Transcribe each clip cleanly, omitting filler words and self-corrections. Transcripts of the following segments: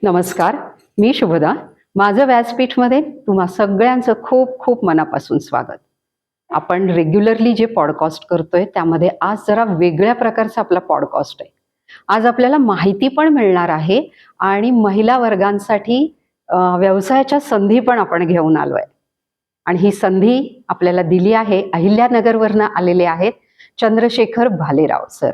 नमस्कार, मी शुभदा. माझं व्यासपीठमध्ये तुम्हा सगळ्यांचं खूप खूप मनापासून स्वागत. आपण रेग्युलरली जे पॉडकास्ट करतोय त्यामध्ये आज जरा वेगळ्या प्रकारचा आपला पॉडकास्ट आहे. आज आपल्याला माहिती पण मिळणार आहे आणि महिला वर्गांसाठी व्यवसायाच्या संधी पण आपण घेऊन आलोय. आणि ही संधी आपल्याला दिली आहे, अहिल्यानगरवरनं आलेले आहेत चंद्रशेखर भालेराव सर.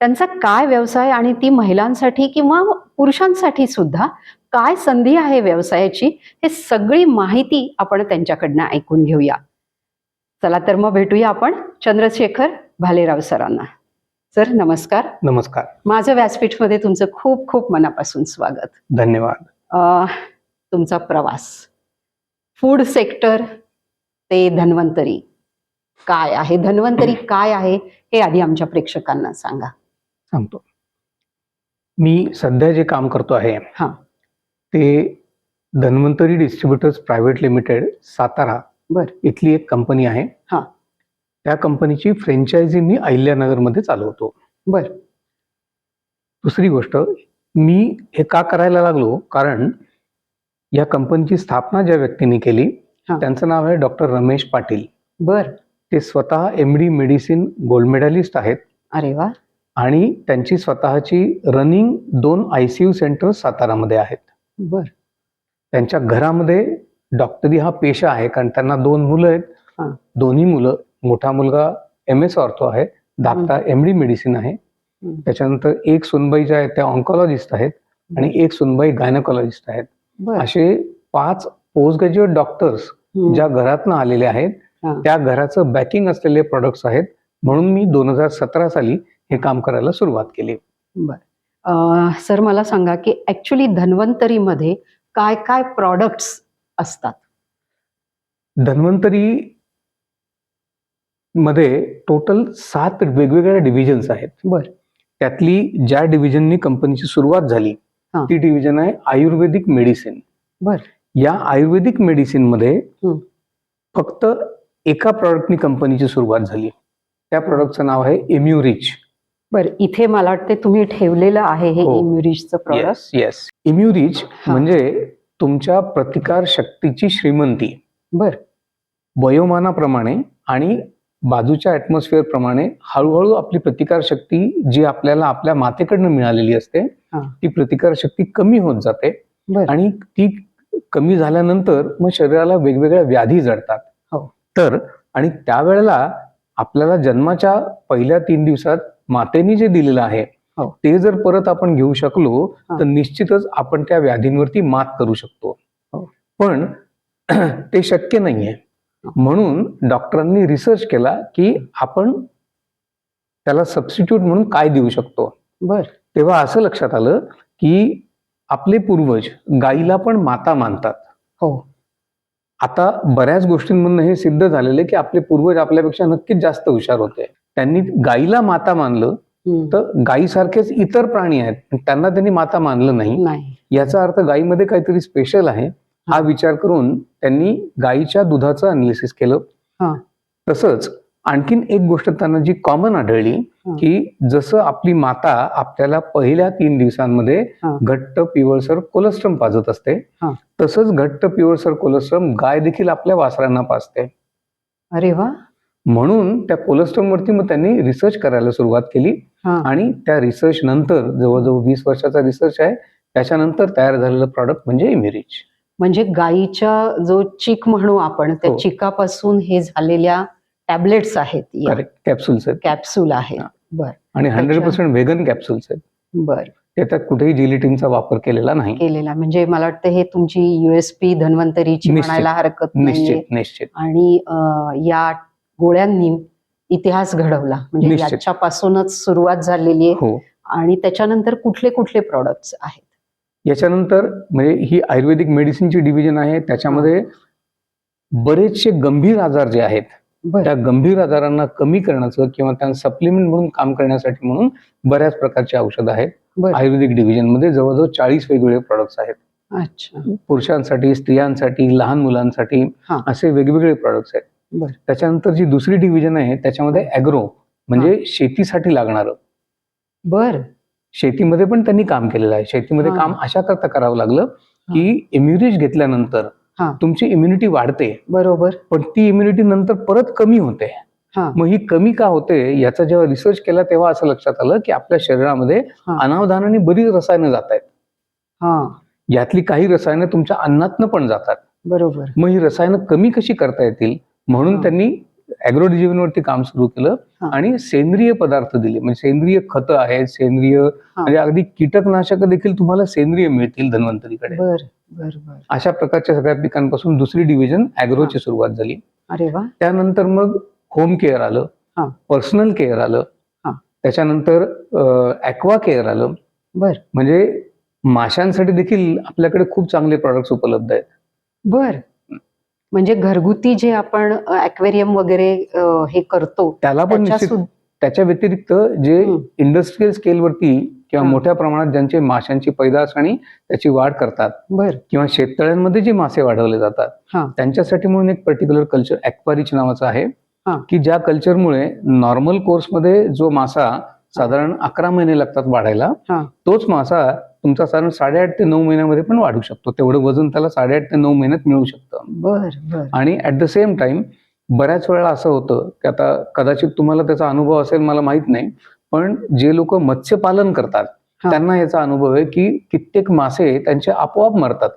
त्यांचा काय व्यवसाय आणि ती महिलांसाठी किंवा पुरुषांसाठी सुद्धा काय संधी आहे व्यवसायाची, हे सगळी माहिती आपण त्यांच्याकडनं ऐकून घेऊया. चला तर मग भेटूया आपण चंद्रशेखर भालेराव सरांना. सर नमस्कार. नमस्कार. माझं व्यासपीठमध्ये तुमचं खूप खूप मनापासून स्वागत. धन्यवाद. तुमचा प्रवास फूड सेक्टर ते धन्वंतरी काय आहे, धन्वंतरी काय आहे हे आधी आमच्या प्रेक्षकांना सांगा. सांगतो. मी सध्या जे काम करतो आहे हा, ते Dhanvantari distributors private limited Satara बर इथली एक कंपनी आहे. हा, त्या कंपनीची फ्रँचायझी मी अहिल्यानगरमध्ये चालवतो. बर दुसरी गोष्ट, मी हे का करायला लागलो, कारण या कंपनीची स्थापना ज्या व्यक्तीने केली हा. त्यांचं नाव आहे डॉक्टर रमेश पाटील. बर. ते स्वतः MD मेडिसिन गोल्ड मेडलिस्ट आहेत अरे वा. आणि त्यांची स्वतःची रनिंग 2 ICU सेंटर्स सातारामध्ये आहेत. बर. त्यांच्या घरामध्ये डॉक्टरी हा पेशा आहे, कारण त्यांना 2 मुलं आहेत. हा. दोन्ही मुलं, मोठा मुलगा MS ऑर्थो आहे, धाकटा MD मेडिसिन आहे. त्याच्यानंतर एक सुनबाई ज्या आहेत त्या ऑन्कॉलॉजिस्ट आहेत आणि एक सुनबाई गायनकॉलॉजिस्ट आहेत. बर. असे 5 पोस्ट ग्रॅज्युएट डॉक्टर्स ज्या घरातनं आलेले आहेत, हा. त्या घराचं बॅकिंग असलेले प्रोडक्ट्स आहेत. म्हणून मी 2017 साली हे काम करायला सुरुवात केली. बर. सर मला सांगा की ऍक्च्युली धन्वंतरीमध्ये काय काय प्रॉडक्ट्स असतात? धन्वंतरी मध्ये टोटल 7 वेगवेगळ्या डिव्हिजन्स आहेत. बर. त्यातली ज्या डिव्हिजननी कंपनीची सुरुवात झाली हा. ती डिव्हिजन आहे आयुर्वेदिक मेडिसिन. बर. या आयुर्वेदिक मेडिसिन मध्ये फक्त एका प्रॉडक्टनी कंपनीची सुरुवात झाली. त्या प्रॉडक्टचं नाव आहे इम्युरिच. बर. इथे मला वाटते तुम्ही ठेवलेलं आहे हे हो. इम्युरिचचं प्रॉडक्ट. येस. इम्युरिच हा. म्हणजे तुमच्या प्रतिकार शक्तीची श्रीमंती. बर. वयोमानाप्रमाणे आणि बाजूच्या ऍटमॉस्फिअर प्रमाणे हळूहळू आपली प्रतिकार शक्ती जी आपल्याला आपल्या मातेकडनं मिळालेली असते हा. ती प्रतिकार शक्ती कमी होत जाते. बर. आणि ती कमी झाल्यानंतर मग शरीराला वेगवेगळ्या व्याधी जडतात. हो. तर आणि त्यावेळेला आपल्याला जन्माच्या पहिल्या 3 दिवसात मातेने जे दिलेलं आहे हो. ते जर परत आपण घेऊ शकलो हा. तर निश्चितच आपण त्या व्याधींवरती मात करू शकतो. हो. पण ते शक्य नाहीये. म्हणून डॉक्टरांनी रिसर्च केला की आपण त्याला सबस्टिट्यूट म्हणून काय देऊ शकतो. बर. तेव्हा असं लक्षात आलं की आपले पूर्वज गाईला पण माता मानतात. हो. आता बऱ्याच गोष्टींमधून हे सिद्ध झालेले की आपले पूर्वज आपल्यापेक्षा नक्कीच जास्त हुशार होते. त्यांनी गाईला माता मानलं तर गाईसारखेच इतर प्राणी आहेत त्यांना त्यांनी माता मानलं नाही. याचा अर्थ गाईमध्ये काहीतरी स्पेशल आहे हा विचार करून त्यांनी गाईच्या दुधाचं अनालिसिस केलं. हा. तसंच आणखीन एक गोष्ट त्यांना जी कॉमन आढळली की जसं आपली माता आपल्याला पहिल्या 3 दिवसांमध्ये घट्ट पिवळसर कोलेस्ट्रॉम पाजत असते, तसंच घट्ट पिवळसर कोलेस्ट्रॉम गाय देखील आपल्या वासरांना पाजते. अरे वा. म्हणून त्या कोलेस्ट्रॉम वरती मग त्यांनी रिसर्च करायला सुरुवात केली आणि त्या रिसर्च नंतर जवळजवळ 20 वर्षाचा रिसर्च आहे. त्याच्यानंतर तयार झालेलं प्रॉडक्ट म्हणजे इम्युरिच. म्हणजे गायीच्या जो चीक म्हणू आपण त्या चिकापासून हे झालेल्या टॅबलेट्स आहेत. कॅप्सूल्स आहेत. कॅप्सूल आहे. बर. आणि 100% व्हेगन कॅप्सूल्स आहेत. बर. त्यात कुठेही जिलेटिनचा वापर केलेला नाही. म्हणजे मला वाटतं हे तुमची USP धन्वंतरीची म्हणायला हरकत नाही. निश्चित. आणि या गोळ्यांनी इतिहास घडवला म्हणजे याच्यापासूनच सुरुवात झालेली आहे. हो. आणि त्याच्यानंतर कुठले कुठले प्रॉडक्ट्स आहेत? याच्यानंतर म्हणजे ही आयुर्वेदिक मेडिसिनची डिव्हिजन आहे. त्याच्यामध्ये बरेचसे गंभीर आजार जे आहेत त्या गंभीर आजारांना कमी करण्याचं किंवा त्यांना सप्लिमेंट म्हणून काम करण्यासाठी म्हणून बऱ्याच प्रकारचे औषध आहेत. आयुर्वेदिक डिव्हिजन मध्ये जवळजवळ 40 वेगवेगळे प्रॉडक्ट्स आहेत. अच्छा. पुरुषांसाठी, स्त्रियांसाठी, लहान मुलांसाठी असे वेगवेगळे प्रॉडक्ट्स आहेत. त्याच्यानंतर जी दुसरी डिव्हिजन आहे त्याच्यामध्ये ॲग्रो म्हणजे शेतीसाठी लागणारं. बर. शेतीमध्ये पण त्यांनी काम केलेलं आहे. शेतीमध्ये हा. काम अशा करता करावं लागलं की इम्युनिटी घेतल्यानंतर हा. तुमची इम्युनिटी वाढते, बरोबर. पण ती इम्युनिटी नंतर परत कमी होते. हा. मग ही कमी का होते याचा जेव्हा रिसर्च केला तेव्हा असं लक्षात आलं की आपल्या शरीरामध्ये हा. अनावधानाने बरीच रसायनं जात आहेत. हा. यातली काही रसायनं तुमच्या अन्नातनं पण जातात. बरोबर. मग ही रसायनं कमी कशी करता येतील म्हणून हा. त्यांनी ॲग्रोडिजिव्हनवरती काम सुरू केलं हा. आणि सेंद्रिय पदार्थ दिले. म्हणजे सेंद्रिय खतं आहेत, सेंद्रिय म्हणजे अगदी कीटकनाशक देखील तुम्हाला सेंद्रिय मिळतील धन्वंतरीकडे. बर बर बर. अशा प्रकारच्या सगळ्या पिकांपासून दुसरी डिव्हिजन ॲग्रोची सुरुवात झाली. अरे वा. त्यानंतर मग होम केअर आलं, हा. पर्सनल केअर आलं, हा. त्याच्यानंतर ॲक्वा केअर आलं. बर म्हणजे माशांसाठी देखील आपल्याकडे खूप चांगले प्रॉडक्ट्स उपलब्ध आहेत. बर. म्हणजे घरगुती जे आपण ॲक्वेरियम वगैरे हे करतो त्याला पण त्याच्या निश्चित त्याच्या व्यतिरिक्त जे इंडस्ट्रियल स्केलवरती किंवा हा. मोठ्या प्रमाणात ज्यांचे माशांची पैदास आणि त्याची वाढ करतात बर. किंवा शेततळ्यांमध्ये जे मासे वाढवले जातात हा. त्यांच्यासाठी म्हणून एक पर्टिक्युलर कल्चर ॲक्वारिच नावाचं आहे हा. की ज्या कल्चरमुळे नॉर्मल कोर्समध्ये जो मासा साधारण 11 महिने लागतात वाढायला, हा. तोच मासा तुमचा साधारण 8.5 ते 9 महिन्यामध्ये पण वाढू शकतो. तेवढं वजन त्याला 8.5 ते 9 महिन्यात मिळू शकतं. बर बर. आणि ऍट द सेम टाइम बऱ्याच वेळा असं होतं की आता कदाचित तुम्हाला त्याचा अनुभव असेल मला माहित नाही, पण जे लोक मत्स्यपालन करतात हा. त्यांना याचा अनुभव आहे की कित्येक मासे त्यांचे आपोआप मरतात.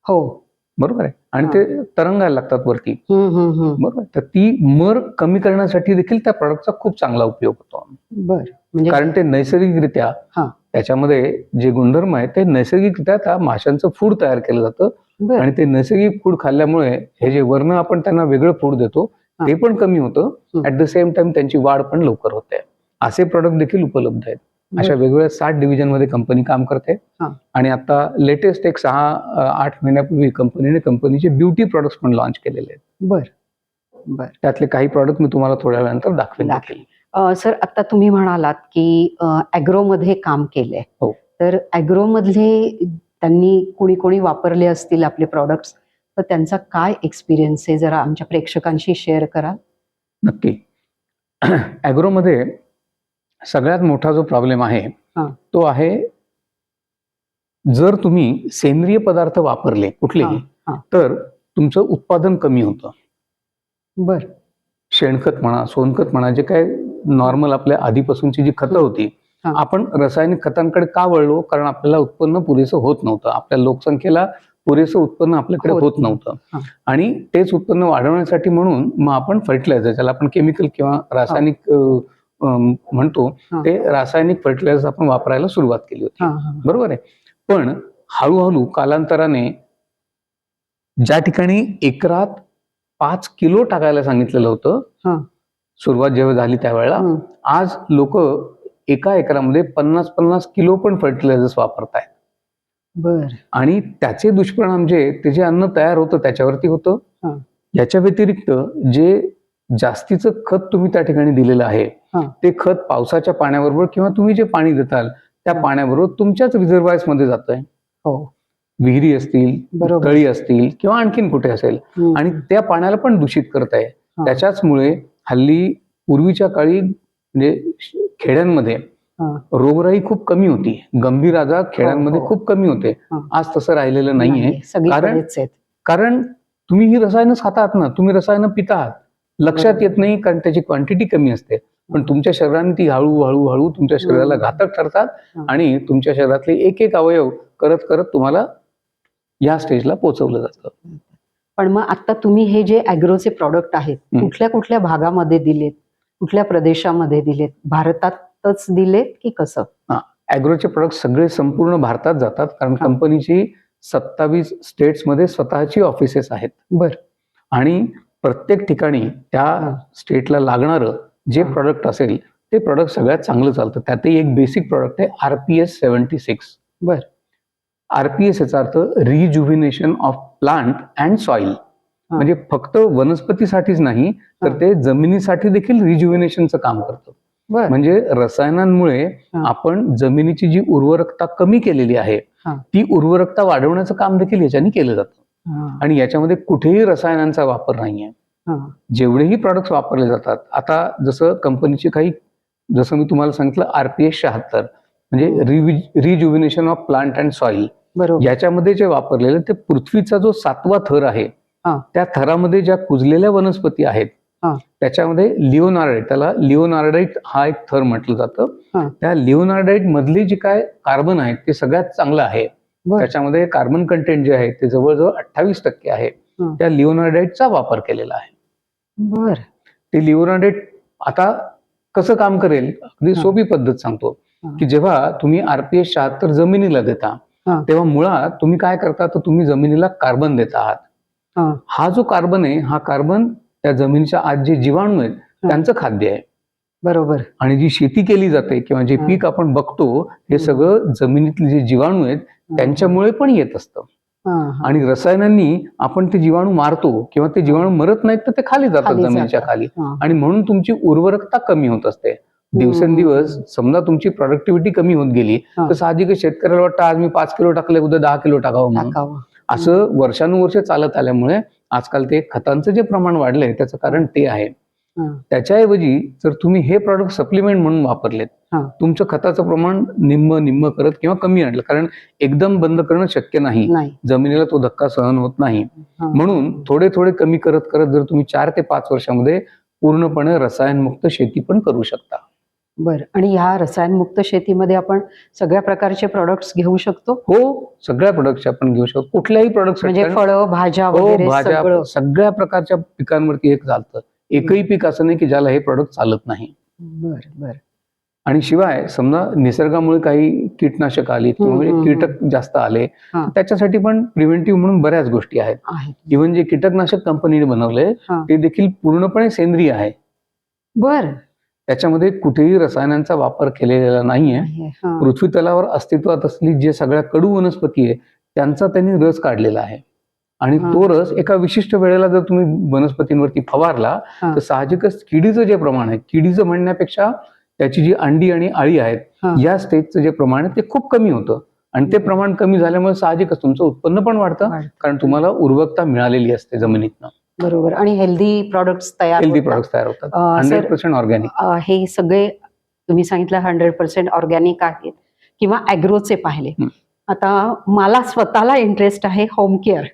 हो. बरोबर आहे. आणि हा. ते तरंगायला लागतात वरती. हम्म. बरोबर. तर ती मर कमी करण्यासाठी देखील त्या प्रॉडक्टचा खूप चांगला उपयोग होतो. बर. म्हणजे कारण ते नैसर्गिकरित्या हा. त्याच्यामध्ये जे गुणधर्म आहेत ते नैसर्गिकरित्या त्या माशांचं फूड तयार केलं जातं बर. आणि ते नैसर्गिक फूड खाल्ल्यामुळे हे जे वर्ण आपण त्यांना वेगळं फूड देतो हा. ते पण कमी होतं. ऍट द सेम टाइम त्यांची वाढ पण लवकर होते. असे प्रॉडक्ट देखील उपलब्ध आहेत. अशा वेगवेगळ्या 7 डिव्हिजन मध्ये कंपनी काम करते. हा. आणि आता लेटेस्ट एक 6-8 महिन्यापूर्वी कंपनीचे ब्युटी प्रोडक्ट्स पण लॉन्च केलेले आहेत. बर बर. त्यातले काही प्रॉडक्ट मी तुम्हाला थोड्या वेळानंतर दाखवेन. सर आता तुम्ही म्हणालात की ॲग्रोमध्ये काम केलंय. हो. तर ॲग्रोमधले त्यांनी कोणी वापरले असतील आपले प्रॉडक्ट्स, तर त्यांचा काय एक्सपिरियन्स आहे जरा आमच्या प्रेक्षकांशी शेअर कराल? नक्की. ॲग्रोमध्ये सगळ्यात मोठा जो प्रॉब्लेम आहे हा. तो आहे जर तुम्ही सेंद्रिय पदार्थ वापरले कुठलेही हा. तर तुमचं उत्पादन कमी होतं. बर. शेणखत म्हणा, सोनखत म्हणा, जे काय नॉर्मल आपल्या आधीपासूनची जी खतं होती, हा. आपण रासायनिक खतांकडे का वळलो? कारण आपल्याला उत्पन्न पुरेसं होत नव्हतं. आपल्या लोकसंख्येला पुरेसं उत्पन्न आपल्याकडे होत नव्हतं. हा. आणि तेच उत्पन्न वाढवण्यासाठी म्हणून मग आपण फर्टिलायझर, ज्याला आपण केमिकल किंवा रासायनिक म्हणतो, हा. ते रासायनिक फर्टिलायझर आपण वापरायला सुरुवात केली होती. हा. बरोबर आहे. पण हळूहळू कालांतराने ज्या ठिकाणी एकरात 5 किलो टाकायला सांगितलेलं होतं हा. सुरुवात जेव्हा झाली त्यावेळेला, आज लोक एका एकरामध्ये 50-50 किलो पण फर्टिलायझर्स वापरतायत. बर. आणि त्याचे दुष्परिणाम ते जे अन्न तयार होतं त्याच्यावरती होतं. हा. याच्या व्यतिरिक्त जे जास्तीचं खत तुम्ही त्या ठिकाणी दिलेलं आहे हा. ते खत पावसाच्या पाण्याबरोबर किंवा तुम्ही जे पाणी देताल त्या हा. पाण्याबरोबर तुमच्याच रिझर्वायर्स मध्ये जातंय. हो. विहिरी असतील, बरोबर. तळी असतील किंवा आणखीन कुठे असेल, आणि त्या पाण्याला पण दूषित करताय. हा. त्याच्याचमुळे हल्ली पूर्वीच्या काळी म्हणजे खेड्यांमध्ये हा. रोगराई खूप कमी होती, गंभीर आजार खेड्यांमध्ये हो. खूप कमी होते. हा. आज तसं राहिलेलं नाहीये. नाही, सगळीकडेच आहेत. कारण तुम्ही ही रसायनं खातात ना, तुम्ही रसायनं पिता आहात, लक्षात येत नाही कारण त्याची क्वांटिटी कमी असते, पण तुमच्या शरीराने ती हळूहळू तुमच्या शरीराला घातक ठरतात आणि तुमच्या शरीरातले एक एक अवयव करत करत तुम्हाला या स्टेजला पोहोचवलं जातं. पण मग आता तुम्ही हे जे ॲग्रोचे प्रॉडक्ट आहेत कुठल्या कुठल्या भागामध्ये दिलेत, कुठल्या प्रदेशामध्ये दिलेत, भारतातच दिलेत की कसं? ॲग्रोचे प्रोडक्ट सगळे संपूर्ण भारतात जातात कारण कंपनीची 27 स्टेट्समध्ये स्वतःची ऑफिसेस आहेत. बर. आणि प्रत्येक ठिकाणी त्या स्टेटला लागणारं जे प्रॉडक्ट असेल ते प्रॉडक्ट सगळ्यात चांगलं चालतं. त्यातही एक बेसिक प्रॉडक्ट आहे RPS 76. बर. RPS याचा अर्थ रिज्युव्हिनेशन ऑफ प्लांट अँड सॉइल. म्हणजे फक्त वनस्पतीसाठीच नाही तर ते जमिनीसाठी देखील रिज्युव्हिनेशनचं काम करतं. म्हणजे रसायनांमुळे आपण जमिनीची जी उर्वरकता कमी केलेली आहे ती उर्वरकता वाढवण्याचं काम देखील याच्याने केलं जातं. आणि याच्यामध्ये कुठेही रसायनांचा वापर नाहीये. जेवढेही प्रॉडक्ट्स वापरले जातात, आता जसं कंपनीचे काही, जसं मी तुम्हाला सांगितलं RPS 76, म्हणजे रिज्युव्हिनेशन ऑफ प्लांट अँड सॉइल, बरोबर. याच्यामध्ये जे वापरलेलं ते पृथ्वीचा जो 7वा थर आहे हा. त्या थरामध्ये ज्या कुजलेल्या वनस्पती आहेत हा. त्याच्यामध्ये लिओनार्डाइट, त्याला लिओनार्डाइट हा एक थर म्हटलं जातं. हा. त्या लिओनार्डाइट मधले जे काय कार्बन आहेत ते सगळ्यात चांगलं आहे. बर. त्याच्यामध्ये कार्बन कंटेंट जे आहे ते जवळजवळ 28% आहे. हा. त्या लिओनार्डाइटचा वापर केलेला आहे. बर. ते लिओनार्डाइट आता कसं काम करेल, अगदी हा. सोपी पद्धत सांगतो हा. की जेव्हा तुम्ही RPS 76 जमिनीला देता हा. तेव्हा मुळात तुम्ही काय करता, तर तुम्ही जमिनीला कार्बन देत आहात. हा. हा जो कार्बन आहे हा कार्बन त्या जमिनीच्या आत जे जीवाणू आहेत त्यांचं खाद्य आहे. बरोबर. आणि जी शेती केली जाते किंवा जे हा. पीक आपण बघतो हे सगळं जमिनीतले जे जीवाणू आहेत त्यांच्यामुळे पण येत असतं. हा. हा. आणि रसायनांनी आपण ते जीवाणू मारतो किंवा ते जीवाणू मरत नाहीत तर ते खाली जातात खाली जमिनीच्या जातात. खाली. हा. आणि म्हणून तुमची उर्वरकता कमी होत असते. दिवसेंदिवस समजा तुमची प्रोडक्टिव्हिटी कमी होत गेली हा. तर साहजिकच शेतकऱ्याला वाटतं आज मी 5 किलो टाकले उद्या 10 किलो टाकावं म्हणून. टाकावं. असं वर्षानुवर्ष चालत आल्यामुळे आजकाल ते खतांचं जे प्रमाण वाढलंय त्याचं कारण ते आहे. हा. त्याच्याऐवजी जर तुम्ही हे प्रॉडक्ट सप्लिमेंट म्हणून वापरलेत, हा. तुमचं खताचं प्रमाण निम्म करत किंवा कमी आणलं, कारण एकदम बंद करणं शक्य नाही, नाही. जमिनीला तो धक्का सहन होत नाही. हा. म्हणून थोडे थोडे कमी करत करत जर तुम्ही 4 ते 5 वर्षामध्ये पूर्णपणे रसायनमुक्त शेती पण करू शकता. बर. आणि ह्या रसायनमुक्त शेतीमध्ये आपण सगळ्या प्रकारचे प्रोडक्ट्स घेऊ शकतो? हो, सगळ्या प्रोडक्टचे आपण घेऊ शकतो. कुठल्याही प्रोडक्ट म्हणजे फळं, भाज्या हो, वगैरे भाज्या सगळं? सगळ्या प्रकारच्या पिकांवरती एक चालतं. एकही पीक असं नाही की ज्याला हे प्रोडक्ट चालत नाही. बर. बर. आणि शिवाय समजा निसर्गामुळे काही कीटनाशक आली किंवा म्हणजे कीटक जास्त आले हा. तर त्याच्यासाठी पण प्रिव्हेंटिव्ह म्हणून बऱ्याच गोष्टी आहेत. इव्हन जे कीटकनाशक कंपनीने बनवले हा. ते देखील पूर्णपणे सेंद्रिय आहे. बर. त्याच्यामध्ये कुठेही रसायनांचा वापर केलेला नाहीये. हा. पृथ्वी तलावर अस्तित्वात असलेली जे सगळ्या कडू वनस्पती आहे त्यांचा त्यांनी रस काढलेला आहे. आणि हा. तो रस एका विशिष्ट वेळेला जर तुम्ही वनस्पतींवरती फवारला हा. तर साहजिकच किडीचं जे प्रमाण आहे, किडीचं म्हणण्यापेक्षा त्याची जी अंडी आणि अळी आहेत हा. या स्टेजचं जे प्रमाण आहे ते खूप कमी होतं. आणि ते प्रमाण कमी झाल्यामुळे साहजिकच तुमचं उत्पन्न पण वाढतं, कारण तुम्हाला उर्वरकता मिळालेली असते जमिनीतनं. बरोबर. आणि हेल्दी प्रॉडक्ट्स तयार होतात. 100% ऑर्गॅनिक. हे सगळे तुम्ही सांगितलं 100% ऑर्गॅनिक आहेत किंवा ॲग्रोचे पाहिले. आता मला स्वतःला इंटरेस्ट आहे होम केअर.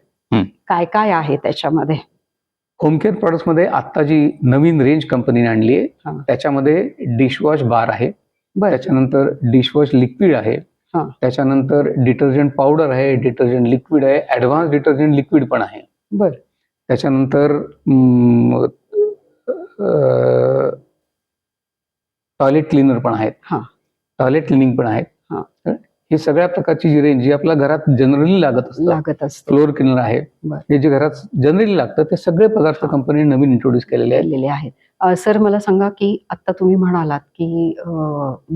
काय काय आहे त्याच्यामध्ये? होम केअर प्रॉडक्ट्स मध्ये आता जी नवीन रेंज कंपनीने आणली आहे त्याच्यामध्ये डिशवॉश बार आहे, त्याच्यानंतर डिशवॉश लिक्विड आहे, त्याच्यानंतर डिटर्जंट पावडर आहे, डिटर्जंट लिक्विड आहे, ऍडव्हान्स डिटर्जंट लिक्विड पण आहे. बर. त्याच्यानंतर टॉयलेट क्लीनर पण आहेत, टॉयलेट क्लिनिंग पण आहेत. ही सगळ्या प्रकारची जी रेंज जी आपल्या घरात जनरली लागत असते, फ्लोअर क्लीनर आहे, हे जे घरात जनरली लागतं ते सगळे पदार्थ कंपनीने नवीन इंट्रोड्यूस केलेले आहेत. सर मला सांगा की आता तुम्ही म्हणालात की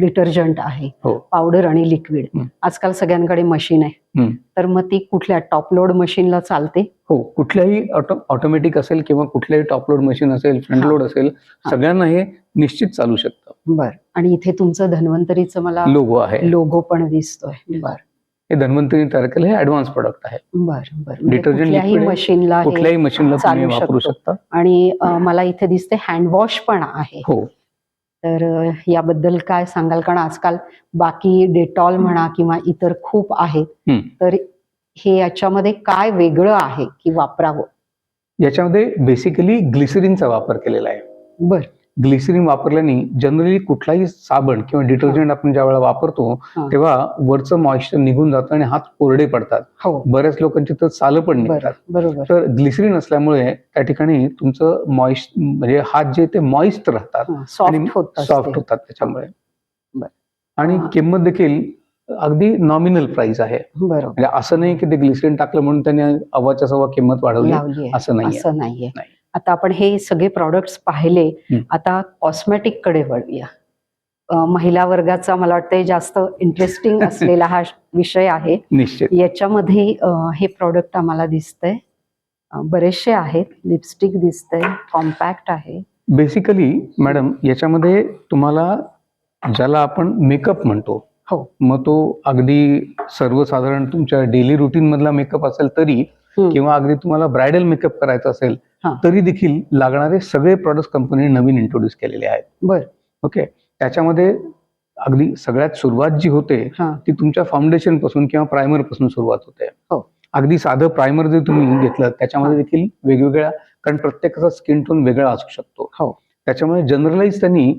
डिटर्जंट आहे, पावडर आणि लिक्विड. आजकाल सगळ्यांकडे मशीन आहे, तर मग ती कुठल्या टॉप लोड मशीनला चालते? हो, कुठल्याही ऑटोमॅटिक असेल किंवा कुठल्याही टॉप लोड मशीन असेल, फ्रंट लोड असेल, सगळ्यांना हे निश्चित चालू शकतं. बर. आणि इथे तुमचं धन्वंतरीचं मला लोगो आहे, लोगो पण दिसतोय. बर. हे धन्वंतरी तयार केलं, हे ऍडव्हान्स प्रोडक्ट आहे. बर. बर. डिटर्जंट कुठल्याही मशीनला तुम्ही वापरू शकता. आणि मला इथे दिसते हँड वॉश पण आहे. हो. तर याबद्दल काय सांगाल? कारण आजकाल बाकी डेटॉल म्हणा किंवा इतर खूप आहेत, तर हे याच्यामध्ये काय वेगळं आहे की वापरावं? याच्यामध्ये बेसिकली ग्लिसरीनचा वापर केलेला आहे. बर. ग्लिसरीन वापरल्याने जनरली कुठलाही साबण किंवा डिटर्जंट आपण ज्या वेळेला वापरतो तेव्हा वरचं मॉइश्चर निघून जातं आणि हात कोरडे पडतात. बऱ्याच लोकांची तर सालं पण निघतात. तर ग्लिसरीन असल्यामुळे त्या ठिकाणी तुमचं म्हणजे हात जे ते मॉइस्ट राहतात, सॉफ्ट होतात त्याच्यामुळे. आणि किंमत देखील अगदी नॉमिनल प्राइस आहे. म्हणजे असं नाही की ते ग्लिसरीन टाकलं म्हणून त्याने अव्वाच्या सव्वा किंमत वाढवली, असं नाहीये. आता आपण हे सगळे प्रॉडक्ट्स पाहिले, आता कॉस्मेटिक कडे वळूया. महिला वर्गाचा मला वाटतं जास्त इंटरेस्टिंग असलेला हा विषय आहे. निश्चित. याच्यामध्ये हे प्रॉडक्ट आम्हाला दिसतंय, बरेचसे आहेत. लिपस्टिक दिसतंय, कॉम्पॅक्ट आहे. बेसिकली मॅडम याच्यामध्ये तुम्हाला ज्याला आपण मेकअप म्हणतो, मग तो अगदी सर्वसाधारण तुमच्या डेली रुटीन मधला मेकअप असेल तरी किंवा अगदी तुम्हाला ब्रायडल मेकअप करायचा असेल तरी देखील लागणारे सगळे प्रॉडक्ट कंपनीने नवीन इंट्रोड्यूस केलेले आहेत. बर. ओके. त्याच्यामध्ये अगदी सगळ्यात सुरुवात जी होते हा. ती तुमच्या फाउंडेशन पासून किंवा प्रायमर पासून सुरुवात होते. हो. अगदी साधं प्रायमर जर तुम्ही घेतलं त्याच्यामध्ये देखील वेगवेगळ्या, कारण प्रत्येकाचा स्किन टोन वेगळा असू शकतो. हो. त्याच्यामुळे जनरलाइज त्यांनी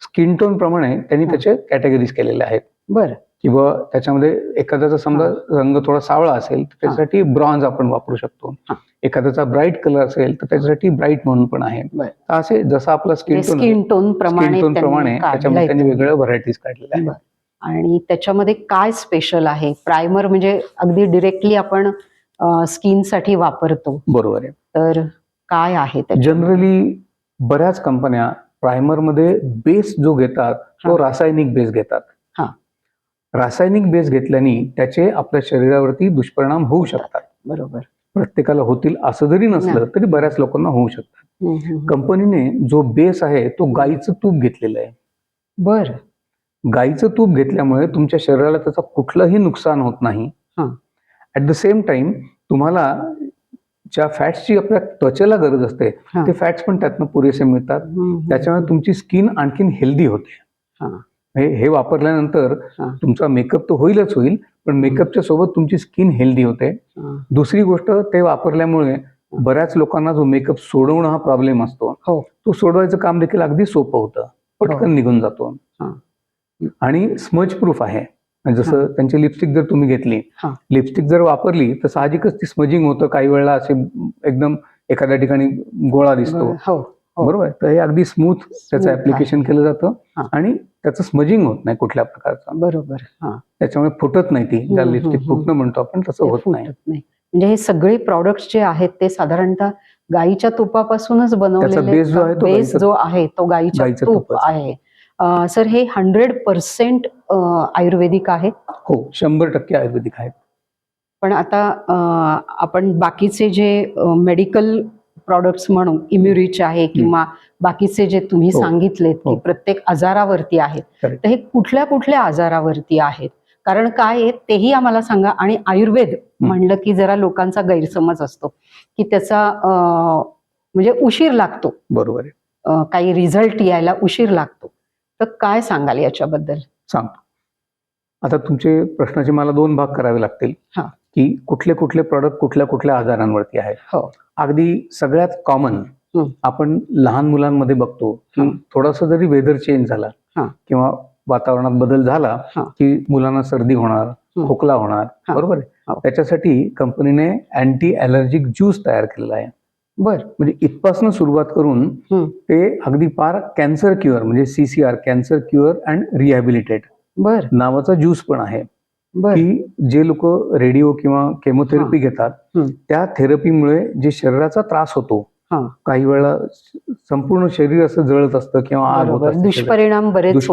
स्किन टोन प्रमाणे त्यांनी त्याचे कॅटेगरीज केलेले आहेत. बरं. किंवा त्याच्यामध्ये एखाद्याचा समजा रंग थोडा सावळा असेल तर त्याच्यासाठी ब्रॉन्झ आपण वापरू शकतो. एखाद्याचा ब्राईट कलर असेल तर त्याच्यासाठी ब्राईट म्हणून पण आहे. तर असे जसं आपला स्किन टोन प्रमाणे त्याच्यामध्ये त्यांनी वेगवेगळ्या व्हरायटीज काढलेल्या आहेत. आणि त्याच्यामध्ये काय स्पेशल आहे? प्रायमर म्हणजे अगदी डिरेक्टली आपण स्किन साठी वापरतो. बरोबर आहे. तर काय आहे? जनरली बऱ्याच कंपन्या प्रायमर मध्ये बेस जो घेतात तो रासायनिक बेस घेतात. रासायनिक बेस घेतल्याने त्याचे आपल्या शरीरावरती दुष्परिणाम होऊ शकतात. बरोबर. प्रत्येकाला होतील असं जरी नसलं तरी बऱ्याच लोकांना होऊ शकतात. कंपनीने जो बेस आहे तो गाईचं तूप घेतलेलं आहे. बर. गाईचं तूप घेतल्यामुळे तुमच्या शरीराला त्याचा कुठलंही नुकसान होत नाही. ऍट द सेम टाइम तुम्हाला ज्या फॅट्सची आपल्या त्वचेला गरज असते ते फॅट्स पण त्यातनं पुरेसे मिळतात. त्याच्यामुळे तुमची स्किन आणखीन हेल्दी होते. हे वापरल्यानंतर तुमचा मेकअप तर होईलच होईल, पण मेकअपच्या सोबत तुमची स्किन हेल्दी होते. दुसरी गोष्ट, ते वापरल्यामुळे बऱ्याच लोकांना जो मेकअप सोडवणं हा प्रॉब्लेम असतो तो सोडवायचं काम देखील अगदी सोपं होतं, पटकन निघून जातो. आणि स्मज प्रूफ आहे. जसं त्यांची लिपस्टिक जर तुम्ही घेतली, लिपस्टिक जर वापरली तर साहजिकच ती स्मजिंग होतं. काही वेळेला असे एकदम एखाद्या ठिकाणी गोळा दिसतो. बरोबर. तर हे अगदी स्मूथ त्याचं ऍप्लिकेशन केलं जातं आणि त्याचं स्मजिंग होत नाही कुठल्या प्रकारचं. बरोबर. त्याच्यामुळे फुटत नाही ती, ज्या लिपस्टिक फुटणं म्हणतो आपण तसं होत नाही. म्हणजे हे सगळे प्रॉडक्ट्स जे आहेत ते साधारणतः गाईच्या तुपापासूनच बनवलेले. बेस जो आहे तो गाईच्या तूप आहे. सर, हे 100% आयुर्वेदिक आहे? हो, 100% आयुर्वेदिक आहे. पण आता आपण बाकीचे जे मेडिकल प्रॉडक्ट्स म्हणू, इम्युरिच आहे किंवा बाकीचे जे तुम्ही सांगितलेत की प्रत्येक आजारावरती आहेत, तर हे कुठल्या कुठल्या आजारावरती आहेत? कारण काय आहे तेही आम्हाला सांगा. आणि आयुर्वेद म्हणलं की जरा लोकांचा गैरसमज असतो की त्याचा म्हणजे उशीर लागतो. बरोबर आहे. काही रिझल्ट यायला उशीर लागतो. तर काय सांगाल याच्याबद्दल? सांगतो. आता तुमचे प्रश्नाचे मला 2 भाग करावे लागतील की कुठले कुठले प्रॉडक्ट कुठल्या कुठल्या आजारांवरती आहेत. अगदी सगळ्यात कॉमन आपण लहान मुलांमध्ये बघतो की थोडासा जरी वेदर चेंज झाला किंवा वातावरणात बदल झाला की मुलांना सर्दी होणार, खोकला होणार. बरोबर आहे. त्याच्यासाठी कंपनीने अँटी ॲलर्जिक ज्यूस तयार केलेला आहे. म्हणजे इथपासून सुरुवात करून ते अगदी पार कॅन्सर क्युअर म्हणजे CCR, कॅन्सर क्युअर अँड रिहॅबिलिटेट नावाचा ज्यूस पण आहे. की जे लोक रेडिओ किंवा केमोथेरपी घेतात त्या थेरपीमुळे जे शरीराचा त्रास होतो, काही वेळा संपूर्ण शरीर असं जळत असतं किंवा आग होत असते, दुष्परिणाम बरेच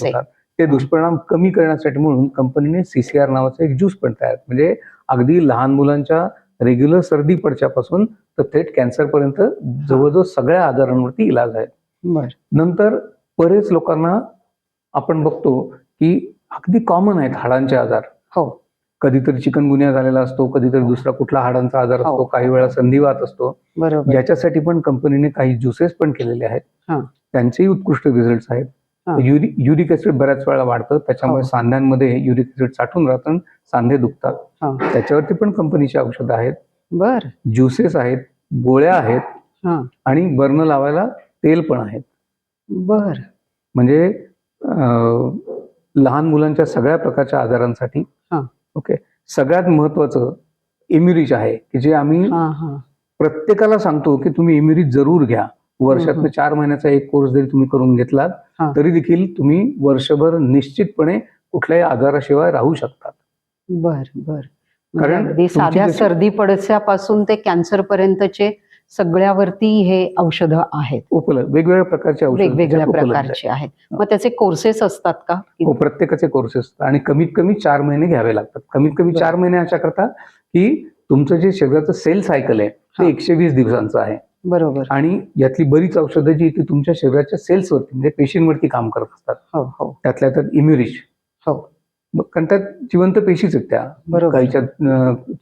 होतात. ते दुष्परिणाम कमी करण्यासाठी म्हणून कंपनीने CCR नावाचा एक ज्यूस पण तयार, म्हणजे अगदी लहान मुलांच्या रेग्युलर सर्दी पडच्यापासून तर थेट कॅन्सर पर्यंत जवळजवळ सगळ्या आजारांवरती इलाज आहे. नंतर बरेच लोकांना आपण बघतो की अगदी कॉमन आहेत हाडांचे आजार. कधीतरी चिकनगुनिया झालेला असतो, कधीतरी दुसरा कुठला हाडांचा आजार असतो, काही वेळा संधिवात असतो. याच्यासाठी पण कंपनीने काही ज्युसेस पण केलेले आहेत. त्यांचेही उत्कृष्ट रिझल्ट आहेत. युरिक ऍसिड बऱ्याच वेळा वाढतं, त्याच्यामुळे सांध्यांमध्ये युरिक ऍसिड साठून राहतं, सांधे दुखतात. त्याच्यावरती पण कंपनीची औषधं आहेत, ज्युसेस आहेत, गोळ्या आहेत आणि बर्न लावायला तेल पण आहेत. म्हणजे लहान मुलांच्या सगळ्या प्रकारच्या आजारांसाठी. ओके. सगळ्यात महत्वाचं इम्युरिच आहे की जे आम्ही प्रत्येकाला सांगतो की तुम्ही इम्युरिच जरूर घ्या. वर्षातनं 4 महिन्याचा एक कोर्स जरी तुम्ही करून घेतलात तरी देखील तुम्ही वर्षभर निश्चितपणे कुठल्याही आजाराशिवाय राहू शकतात. कारण साध्या सर्दी पडच्यापासून ते कॅन्सर पर्यंतचे सगळ्यावरती हे औषधं आहेत उपलब्ध. वेगवेगळ्या प्रकारचे औषधं वेगवेगळ्या प्रकारचे आहेत. मग त्याचे कोर्सेस असतात का? हो, प्रत्येकाचे कोर्सेस आणि कमीत कमी 4 महिने घ्यावे लागतात. कमीत कमी 4 महिने अशा करता की तुमचं जे शरीराचं सेल सायकल आहे ते 120 दिवसांचं आहे. बरोबर. आणि यातली बरीच औषधं जी ती तुमच्या शरीराच्या सेल्सवरती म्हणजे पेशींवरती काम करत असतात. त्यातल्या त्यात इम्युरिच, कारण त्यात जिवंत पेशीच आहेत त्या गाईच्या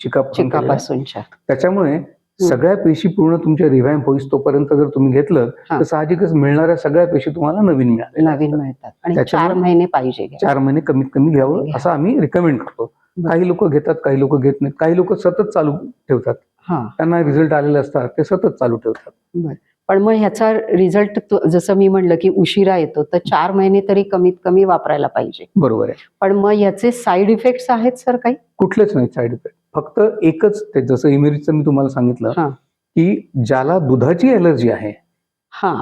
चिकापासूनच्या. त्याच्यामुळे सगळ्या पेशी पूर्ण तुमच्या रिव्हॅम्प होईस तोपर्यंत जर तुम्ही घेतलं हा. तर साहजिकच मिळणाऱ्या सगळ्या पेशी तुम्हाला नवीन नवीन मिळतात आणि त्याच्यामुळे 4 महिने पाहिजे 4 महिने कमीत कमी घ्यावं घ्या. असं आम्ही रिकमेंड करतो. काही लोक घेतात, काही लोक घेत नाहीत, काही लोक सतत चालू ठेवतात, हा. त्यांना रिझल्ट आलेले असतात ते सतत चालू ठेवतात. बर. पण मग ह्याचा रिझल्ट जसं मी म्हणलं की उशिरा येतो, तर 4 महिने तरी कमीत कमी वापरायला पाहिजे. बरोबर आहे. पण मग ह्याचे साईड इफेक्ट्स आहेत सर काही? कुठलेच नाही साईड इफेक्ट, फक्त एकच ते जसं इमेरिजचं मी तुम्हाला सांगितलं हा. की ज्याला दुधाची एलर्जी आहे हा,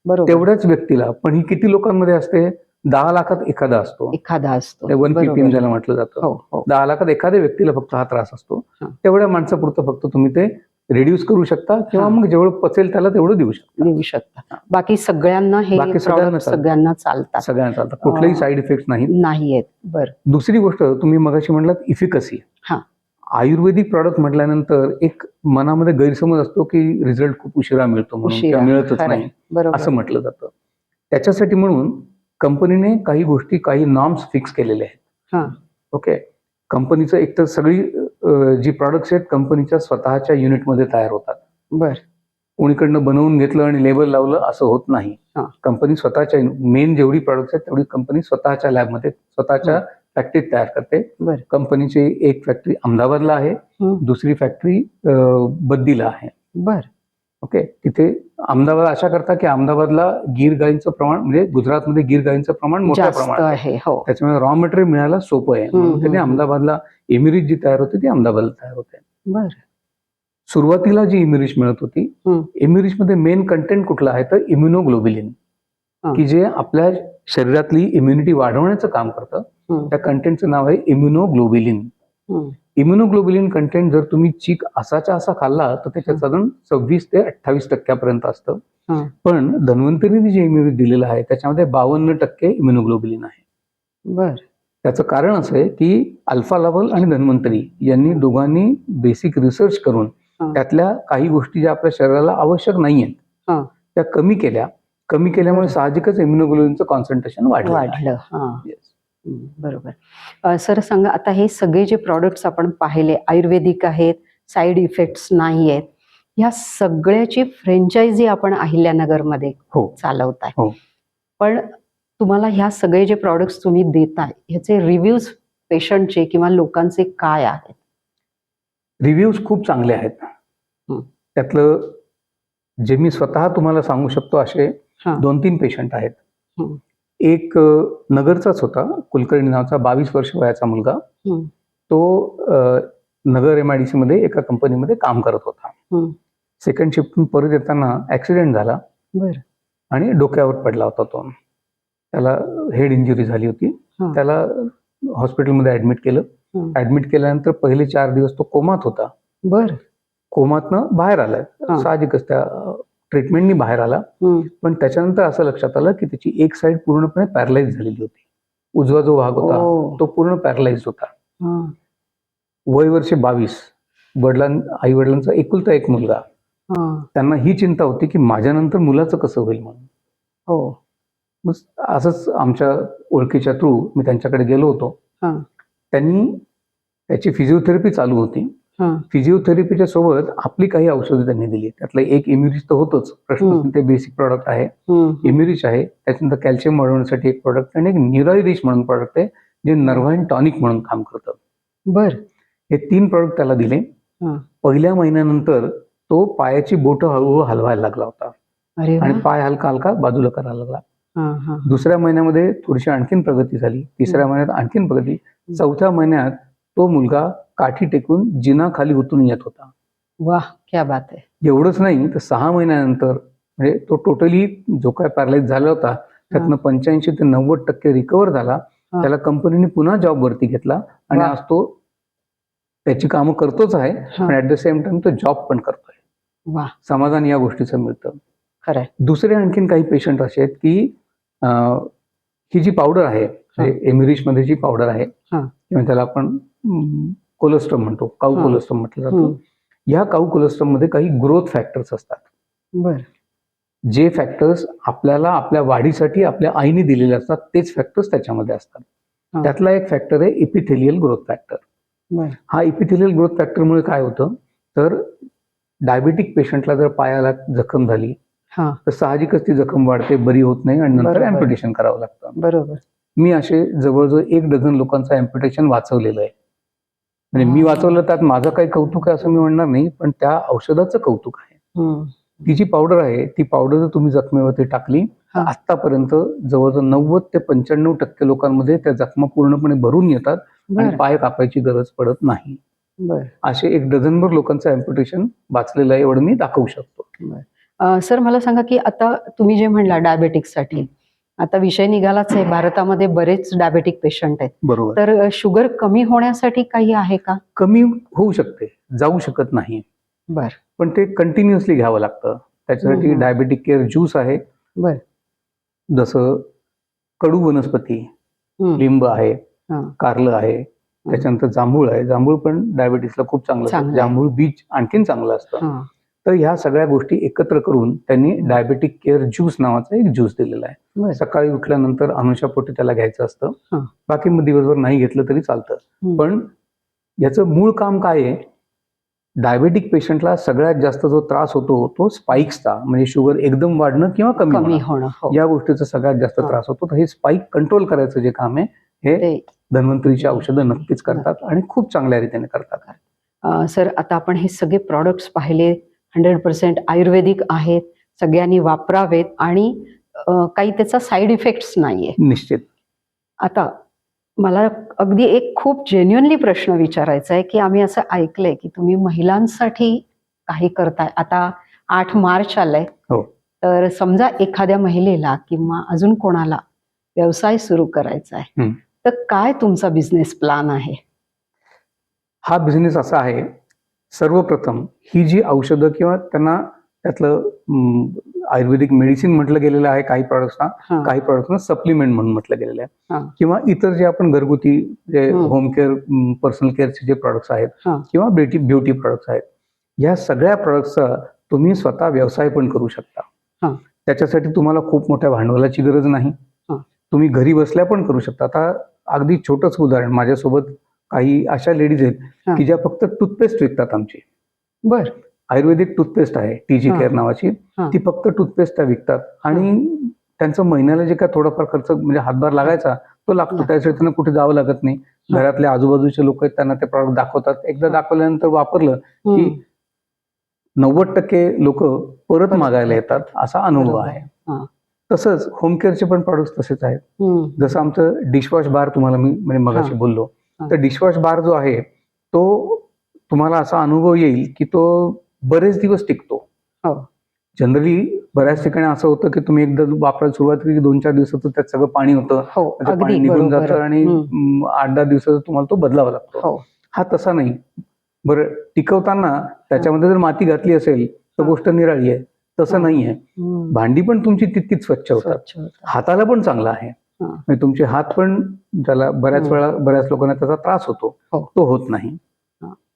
बरोबर. तेवढ्याच व्यक्तीला, पण ही किती लोकांमध्ये असते? 10 लाखात एखादा असतो. एखादा असतो. ते 1 बरोबर. ppm ज्याला म्हटलं जातं. हो, हो. 10 लाखात एखाद्या व्यक्तीला फक्त हा त्रास असतो. हा. तेवढ्या माणसापुरतं फक्त तुम्ही ते रिड्यूस करू शकता किंवा हा. मग जेवढं पचेल त्याला तेवढं देऊ शकता. देऊ शकता. बाकी सगळ्यांना हे बाकी सगळ्यांना product चालतं. सगळ्यांना चालतात. सगळ्यांना चालतं, कुठलेही साईड इफेक्ट नाही. नाहीयेत. बर. दुसरी गोष्ट तुम्ही मगाशी म्हटलात इफिकसी. हा. आयुर्वेदिक प्रॉडक्ट म्हटल्यानंतर एक मनामध्ये गैरसमज असतो की रिझल्ट खूप उशिरा मिळतो म्हणून किंवा मिळतच नाही बरोबर. असं म्हटलं जातं. त्याच्यासाठी म्हणून कंपनीने काही गोष्टी, काही नॉर्म्स फिक्स केलेले आहेत. हा. ओके. कंपनीचं एक तर सगळी जी प्रॉडक्ट्स आहेत कंपनीच्या स्वतःच्या युनिटमध्ये तयार होतात. बर. कोणीकडनं बनवून घेतलं आणि लेबल लावलं असं होत नाही. हा. कंपनी स्वतःच्या मेन जेवढी प्रॉडक्ट्स आहेत तेवढी कंपनी स्वतःच्या लॅबमध्ये स्वतःच्या फॅक्टरीत तयार करते. बर. कंपनीची एक फॅक्टरी अहमदाबादला आहे, दुसरी फॅक्टरी बद्दीला आहे. बर. ओके. तिथे अहमदाबाद अशा करता की अहमदाबादला गीर गाईंचं प्रमाण, म्हणजे गुजरातमध्ये गीर गाईंचं प्रमाण मोठ्या जास्त प्रमाणात आहे. हो. त्याच्यामुळे रॉ मटेरियल मिळायला सोपं आहे. म्हणून त्यांनी अहमदाबादला इमिरिज जी तयार होते ती अहमदाबादला तयार होते. बर. सुरुवातीला जी इमिरिज मिळत होती, इमिरिज मध्ये मेन कंटेंट कुठलं आहे तर इम्युनोग्लोबिलिन, की जे आपल्या शरीरातली इम्युनिटी वाढवण्याचं काम करतं. त्या कंटेंटचं नाव आहे इम्युनोग्लोबिलिन. इम्युनोग्लोबिलिन कंटेंट जर तुम्ही चीक असाच्या असा खाल्ला तर त्याच्यात साधारण 26 ते 28% असतं. पण धन्वंतरीने जे इम्युनिटी दिलेलं आहे त्याच्यामध्ये 52% इम्युनोग्लोबिलिन आहे. बर. त्याचं कारण असं आहे की अल्फा लेवल आणि धन्वंतरी यांनी दोघांनी बेसिक रिसर्च करून त्यातल्या काही गोष्टी ज्या आपल्या शरीराला आवश्यक नाहीयेत त्या कमी केल्या. कमी केल्यामुळे साहजिकच इम्युनोग्लोबिनचं कॉन्सन्ट्रेशन वाढलं. बरोबर. सर सांगा, आता हे सगळे जे प्रॉडक्ट्स आपण पाहिले आयुर्वेदिक आहेत, साईड इफेक्ट्स नाही आहेत, ह्या सगळ्याची फ्रँचायझी आपण अहिल्यानगरमध्ये चालवताय. पण तुम्हाला ह्या सगळे जे प्रॉडक्ट्स तुम्ही देताय ह्याचे रिव्ह्यूज पेशंटचे किंवा लोकांचे काय आहेत? रिव्ह्यूज खूप चांगले आहेत. त्यातलं जे मी स्वतः तुम्हाला सांगू शकतो असे 2-3 पेशंट आहेत. एक नगरचाच होता, कुलकर्णी नावाचा 22 वर्ष वयाचा मुलगा. तो नगर MIDC मध्ये एका कंपनीमध्ये काम करत होता. सेकंड शिफ्टून परत येताना ऍक्सिडेंट झाला आणि डोक्यावर पडला होता तो. त्याला हेड इंजुरी झाली होती. त्याला हॉस्पिटलमध्ये ऍडमिट केलं. ऍडमिट केल्यानंतर पहिले 4 दिवस तो कोमात होता. कोमातनं बाहेर आलाय, साहजिकच त्या ट्रीटमेंटनी बाहेर आला. पण त्याच्यानंतर असं लक्षात आलं की त्याची एक साईड पूर्णपणे पॅरालाइज झालेली होती. उजवा जो भाग होता तो पूर्ण पॅरालाइज होता. वय वर्ष 22. आई वडिलांचा एकुलता एक मुलगा. त्यांना ही चिंता होती की माझ्यानंतर मुलाचं कसं होईल म्हणून. मग असंच आमच्या ओळखीच्या थ्रू मी त्यांच्याकडे गेलो होतो. त्यांनी त्याची फिजिओथेरपी चालू होती. फिजिओथेरपीच्या सोबत आपली काही औषधं त्यांनी दिली. त्यातलं एक इम्युरिज तर होतच, प्रश्न ते बेसिक प्रॉडक्ट आहे. इम्युरिज आहे, त्याच्यानंतर कॅल्शियम वाढवण्यासाठी एक प्रॉडक्ट आणि एक न्यूरोरिच म्हणून प्रॉडक्ट आहे जे नर्व्हाइन टॉनिक म्हणून काम करतं. हे 3 प्रॉडक्ट त्याला दिले. पहिल्या महिन्यानंतर तो पायाची बोटं हळूहळू हलवायला लागला होता आणि पाय हलका हलका बाजूला करायला लागला. दुसऱ्या महिन्यामध्ये थोडीशी आणखीन प्रगती झाली. तिसऱ्या महिन्यात आणखीन प्रगती. चौथ्या महिन्यात तो मुलगा काठी टेकून जिना खाली उतरून येत होता. वाह, क्या बात आहे. एवढंच नाही तर 6 महिन्यानंतर म्हणजे तो टोटली जो काय पॅरालाइज झाला होता त्यातनं 85 ते 90% रिकव्हर झाला. त्याला कंपनीने पुन्हा जॉबवरती घेतला आणि आज तो त्याची कामं करतोच आहे पण ऍट द सेम टाइम तो जॉब पण करतोय. समाधान या गोष्टीचं मिळतं. खरंय. दुसरे आणखीन काही पेशंट असे आहेत की ही जी पावडर आहे, एमिरिश मध्ये जी पावडर आहे किंवा त्याला आपण कोलेस्ट्रॉम म्हणतो, काऊ कोलेस्ट्रॉम म्हटलं जातं. या काऊ कोलेस्ट्रॉम मध्ये काही ग्रोथ फॅक्टर्स असतात. जे फॅक्टर्स आपल्याला आपल्या वाढीसाठी आपल्या आईने दिलेले असतात तेच फॅक्टर्स त्याच्यामध्ये असतात. त्यातला एक फॅक्टर आहे इपिथेलियल ग्रोथ फॅक्टर. हा इपिथेलियल ग्रोथ फॅक्टरमुळे काय होतं तर डायबेटिक पेशंटला जर पायाला जखम झाली हा तर साहजिकच ती जखम वाढते, बरी होत नाही आणि नंतर बरोबर. अॅम्प्युटेशन करावं लागतं. बरोबर. मी असे जवळजवळ 1 डझन लोकांचं अॅम्प्युटेशन वाचवलेलं आहे. म्हणजे मी हा. वाचवलं त्यात माझं काही कौतुक आहे असं मी म्हणणार नाही, पण त्या औषधाचं कौतुक आहे. हम्म. ती जी पावडर आहे ती पावडर जर तुम्ही जखमेवरती टाकली तर हा. आतापर्यंत जवळजवळ 90 ते 95% लोकांमध्ये त्या जखमा पूर्णपणे भरून येतात आणि बर पाय कापायची गरज पडत नाही. बर असे 1 डझनभर लोकांचं अॅम्प्युटेशन वाचलेलं आहे, एवढं मी दाखवू शकतो. बर. सर मला सांगा की आता तुम्ही जे म्हणला डायबेटिक्ससाठी, आता विषय निघालाच आहे, भारतामध्ये बरेच डायबेटिक पेशंट आहेत, बरोबर. तर शुगर कमी होण्यासाठी काही आहे का? कमी होऊ शकते, जाऊ शकत नाही, बर पण ते कंटिन्युअसली घ्यावं लागतं. त्याच्यासाठी डायबेटिक केअर ज्यूस आहे, बर. जसं कडू वनस्पती, हम्म. लिंब आहे, हा. कारलं आहे, त्याच्यानंतर जांभूळ आहे. जांभूळ पण डायबिटीसला खूप चांगलं असतं. चांगलं आहे. जांभूळ बीज आणखीन चांगलं असतं. हा. तर ह्या सगळ्या गोष्टी एकत्र करून त्यांनी डायबेटिक केअर ज्यूस नावाचा एक ज्यूस दिलेला आहे. बर. सकाळी उठल्यानंतर अनुशापोटी त्याला घ्यायचं असतं. हा. बाकी मग दिवसभर नाही घेतलं तरी चालतं. पण याचं मूळ काम काय आहे? डायबेटिक पेशंटला सगळ्यात जास्त जो त्रास होतो तो स्पाइक्सचा, म्हणजे शुगर एकदम वाढणं किंवा कमी कमी होणं. होणं. हो. या गोष्टीचा सगळ्यात जास्त हा. त्रास होतो. तर हे स्पाइक कंट्रोल करायचं जे काम आहे हे ते धन्वंतरीची औषधं नक्कीच करतात आणि खूप चांगल्या रीतीने करतात. सर आता आपण हे सगळे प्रॉडक्ट्स पाहिले, 100% आयुर्वेदिक आहेत, सगळ्यांनी वापरावेत आणि काही त्याचा साईड इफेक्ट्स नाहीये. निश्चित. आता मला अगदी एक खूप जेन्युअनली प्रश्न विचारायचा आहे की आम्ही असं ऐकलंय की तुम्ही महिलांसाठी काही करताय. आता 8 मार्च आलाय, हो. तर समजा एखाद्या महिलेला किंवा अजून कोणाला व्यवसाय सुरू करायचा आहे, तर काय तुमचा बिझनेस प्लॅन आहे? हा बिझनेस असा आहे, सर्वप्रथम ही जी औषधं किंवा त्यांना त्यातलं आयुर्वेदिक मेडिसिन म्हटलं गेलेलं आहे काही प्रॉडक्ट्सना, काही प्रॉडक्ट्सना सप्लिमेंट म्हणून म्हटलं गेलेलं आहे, किंवा इतर जे आपण घरगुती जे होम केअर, पर्सनल केअरचे जे प्रॉडक्ट्स आहेत किंवा ब्युटी प्रॉडक्ट्स आहेत, या सगळ्या प्रॉडक्ट्सचा तुम्ही स्वतः व्यवसाय पण करू शकता. त्याच्यासाठी तुम्हाला खूप मोठ्या भांडवलाची गरज नाही. तुम्ही घरी बसल्या पण करू शकता. आता अगदी छोटंच उदाहरण, माझ्यासोबत काही अशा लेडीज आहेत की ज्या फक्त टूथपेस्ट विकतात आमची. बर. आयुर्वेदिक टूथपेस्ट आहे टीजी केअर नावाची, ती फक्त टूथपेस्ट त्या विकतात आणि त्यांचं महिन्याला जे काय थोडाफार खर्च म्हणजे हातभार लागायचा तो लागतो. त्यासाठी त्यांना कुठे जावं लागत नाही. घरातले आजूबाजूचे लोक आहेत त्यांना ते प्रॉडक्ट दाखवतात. एकदा दाखवल्यानंतर वापरलं की 90% लोक परत मागायला येतात, असा अनुभव आहे. तसंच होम केअरचे पण प्रॉडक्ट तसेच आहेत. जसं आमचं डिशवॉश बार तुम्हाला मी म्हणजे मगाशी बोललो, तर डिशवॉश बार जो आहे तो तुम्हाला असा अनुभव येईल की तो बरेच दिवस टिकतो. जनरली बऱ्याच ठिकाणी असं होतं की तुम्ही एकदा वापरायला सुरुवात केली की 2-4 दिवसात त्यात सगळं पाणी होतं, ते पाणी निघून जातं आणि 8-10 दिवसात तुम्हाला तो बदलावा लागतो. हा तसा नाही. बरं, टिकवताना त्याच्यामध्ये जर माती घातली असेल तर गोष्ट निराळी आहे. तसं नाहीये. भांडी पण तुमची तितकीच स्वच्छ होतात. हाताला पण चांगला आहे. म्हणजे तुमचे हात पण, ज्याला बऱ्याच वेळा बऱ्याच लोकांना त्याचा त्रास होतो, तो होत नाही.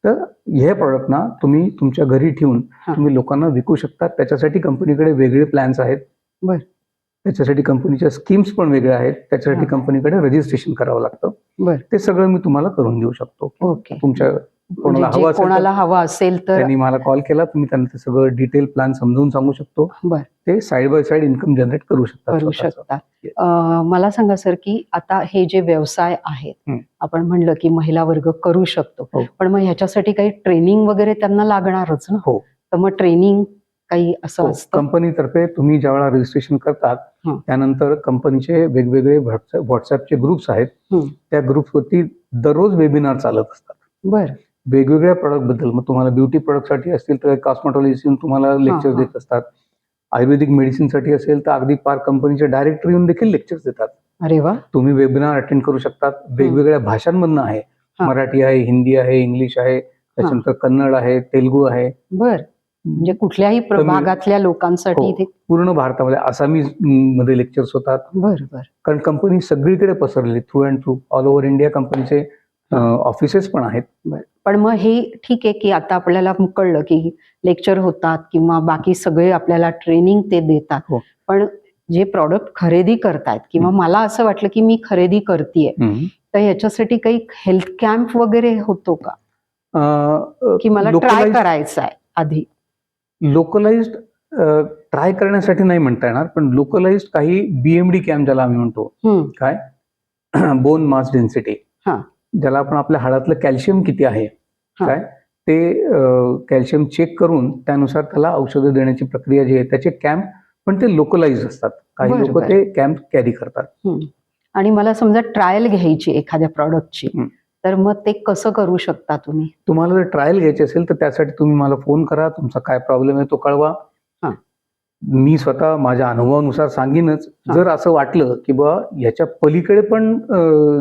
तर हे प्रॉडक्ट ना तुम्ही तुमच्या घरी ठेवून तुम्ही लोकांना विकू शकता. त्याच्यासाठी कंपनीकडे वेगळे प्लॅन्स आहेत. त्याच्यासाठी कंपनीच्या स्कीम्स पण वेगळ्या आहेत. त्याच्यासाठी कंपनीकडे रजिस्ट्रेशन करावं लागतं. ते सगळं मी तुम्हाला करून देऊ शकतो. तुमच्या कोणाला हवा असेल तर त्यांनी मला कॉल केला, तुम्ही त्यांना ते सगळं डिटेल प्लॅन समजून सांगू शकतो. ते side by side income generate करू शकता. मला सांगा सर की आता हे जे व्यवसाय आहेत, आपण म्हणलं की महिला वर्ग करू शकतो, पण मग ह्याच्यासाठी काही ट्रेनिंग वगैरे त्यांना लागणारच ना? हो. तर मग ट्रेनिंग काही असं असतं? कंपनीतर्फे तुम्ही ज्यावेळेला रजिस्ट्रेशन करतात त्यानंतर कंपनीचे वेगवेगळे व्हॉट्सअपचे ग्रुप्स आहेत. त्या ग्रुप्सवरती दररोज वेबिनार चालत असतात. बरं. वेगवेगळ्या प्रॉडक्ट बद्दल. मग तुम्हाला ब्युटी प्रॉडक्टसाठी असतील तर कॉस्मेटॉलॉजिस्ट तुम्हाला लेक्चर्स देत असतात. आयुर्वेदिक मेडिसिनसाठी असेल तर अगदी पार कंपनीचे डायरेक्टर येऊन देखील लेक्चर्स देतात. अरे वा. तुम्ही वेबिनार अटेंड करू शकतात. वेगवेगळ्या भाषांमधनं आहे. मराठी आहे, हिंदी आहे, इंग्लिश आहे, त्याच्यानंतर कन्नड आहे, तेलुगू आहे. बर. म्हणजे कुठल्याही भागातल्या लोकांसाठी इथे पूर्ण भारतामध्ये आसामी मध्ये लेक्चर्स होतात. बरोबर. कारण कंपनी सगळीकडे पसरलेली, through and through all over India कंपनीचे ऑफिसेस पण आहेत. पण मग हे ठीक आहे की आता आपल्याला कळलं की लेक्चर होतात किंवा बाकी सगळे आपल्याला ट्रेनिंग ते देतात, पण जे प्रॉडक्ट खरेदी करतायत किंवा मला असं वाटलं की मी खरेदी करतेय, तर ह्याच्यासाठी काही हेल्थ कॅम्प वगैरे होतो का? की मला ट्राय करायचं आहे आधी? लोकलाइज्ड ट्राय करण्यासाठी नाही म्हणता येणार, पण लोकलाइज्ड काही BMD कॅम्प ज्याला आम्ही म्हणतो, काय बोन मास डेन्सिटी, हा. ज्याला आपण आपल्या हाडातलं कॅल्शियम किती आहे हा. काय ते कॅल्शियम चेक करून त्यानुसार त्याला औषधं देण्याची प्रक्रिया जी आहे त्याचे कॅम्प, पण ते लोकलाइज असतात. काही बरं, लोक बरं. ते कॅम्प कॅरी करतात. आणि मला समजा ट्रायल घ्यायची एखाद्या प्रॉडक्टची, तर मग ते कसं करू शकता तुम्ही? तुम्हाला जर ट्रायल घ्यायची असेल तर त्यासाठी तुम्ही मला फोन करा, तुमचा काय प्रॉब्लेम आहे तो कळवा. हा. मी स्वतः माझ्या अनुभवानुसार सांगीनच. हा. जर असं वाटलं की बा याच्या पलीकडे पण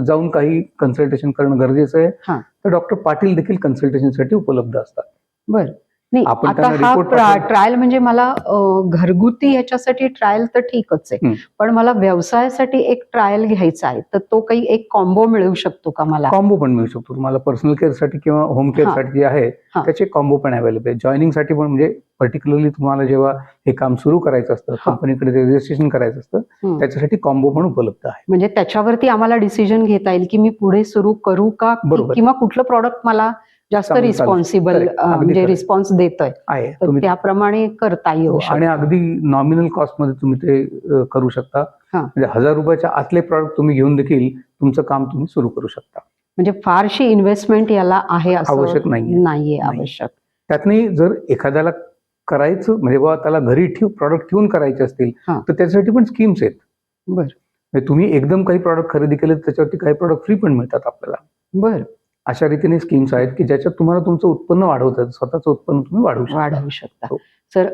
जाऊन काही कन्सल्टेशन करणं गरजेचं आहे, हा. तर डॉक्टर पाटील देखील कन्सल्टेशनसाठी उपलब्ध असतात. बरं. नाही, आपण आता त्यांना हा report पाठवू. ट्रायल म्हणजे मला घरगुती ह्याच्यासाठी ट्रायल तर ठीकच आहे, पण मला व्यवसायासाठी एक ट्रायल घ्यायचा आहे, तर तो काही एक कॉम्बो मिळू शकतो का मला? कॉम्बो पण मिळू शकतो तुम्हाला. पर्सनल केअर साठी किंवा होम केअर साठी जे आहे हा. त्याचे कॉम्बो पण अवेलेबल आहे. जॉईनिंग साठी पण, म्हणजे पर्टिक्युलरली तुम्हाला जेव्हा हे काम सुरू करायचं असतं, हा. कंपनीकडे रजिस्ट्रेशन करायचं असतं, त्याच्यासाठी कॉम्बो पण उपलब्ध आहे. म्हणजे त्याच्यावरती आम्हाला डिसिजन घेता येईल की मी पुढे सुरू करू का, बरोबर. किंवा कुठलं प्रॉडक्ट मला जास्त चांगलं रिस्पॉन्सिबल Correct. अगदी म्हणजे correct. रिस्पॉन्स देतोय, आहे तर तुम्ही त्याप्रमाणे करता येऊ शकतं. आणि अगदी नॉमिनल कॉस्ट मध्ये तुम्ही ते करू शकता. हा. म्हणजे 1000 रुपयाच्या आतले प्रॉडक्ट तुम्ही घेऊन देखील तुमचं काम तुम्ही सुरू करू शकता. म्हणजे फारशी इन्व्हेस्टमेंट याला आहे असं आवश्यक नाहीये. नाहीये आवश्यक. त्यातनी जर एखाद्याला करायचं म्हणजे बाबा त्याला घरी प्रॉडक्ट ठेवून करायचे असतील, हा. तर त्याच्यासाठी पण स्कीम्स आहेत. बर. म्हणजे तुम्ही एकदम काही प्रॉडक्ट खरेदी केले तर त्याच्यावरती काही प्रॉडक्ट फ्री पण मिळतात आपल्याला. बर. अशा रीतीने स्कीम्स आहेत की ज्याच्यात तुम्हाला तुमचं उत्पन्न वाढवतात, स्वतःचं उत्पन्न तुम्ही वाढवू शकता. हो. सर,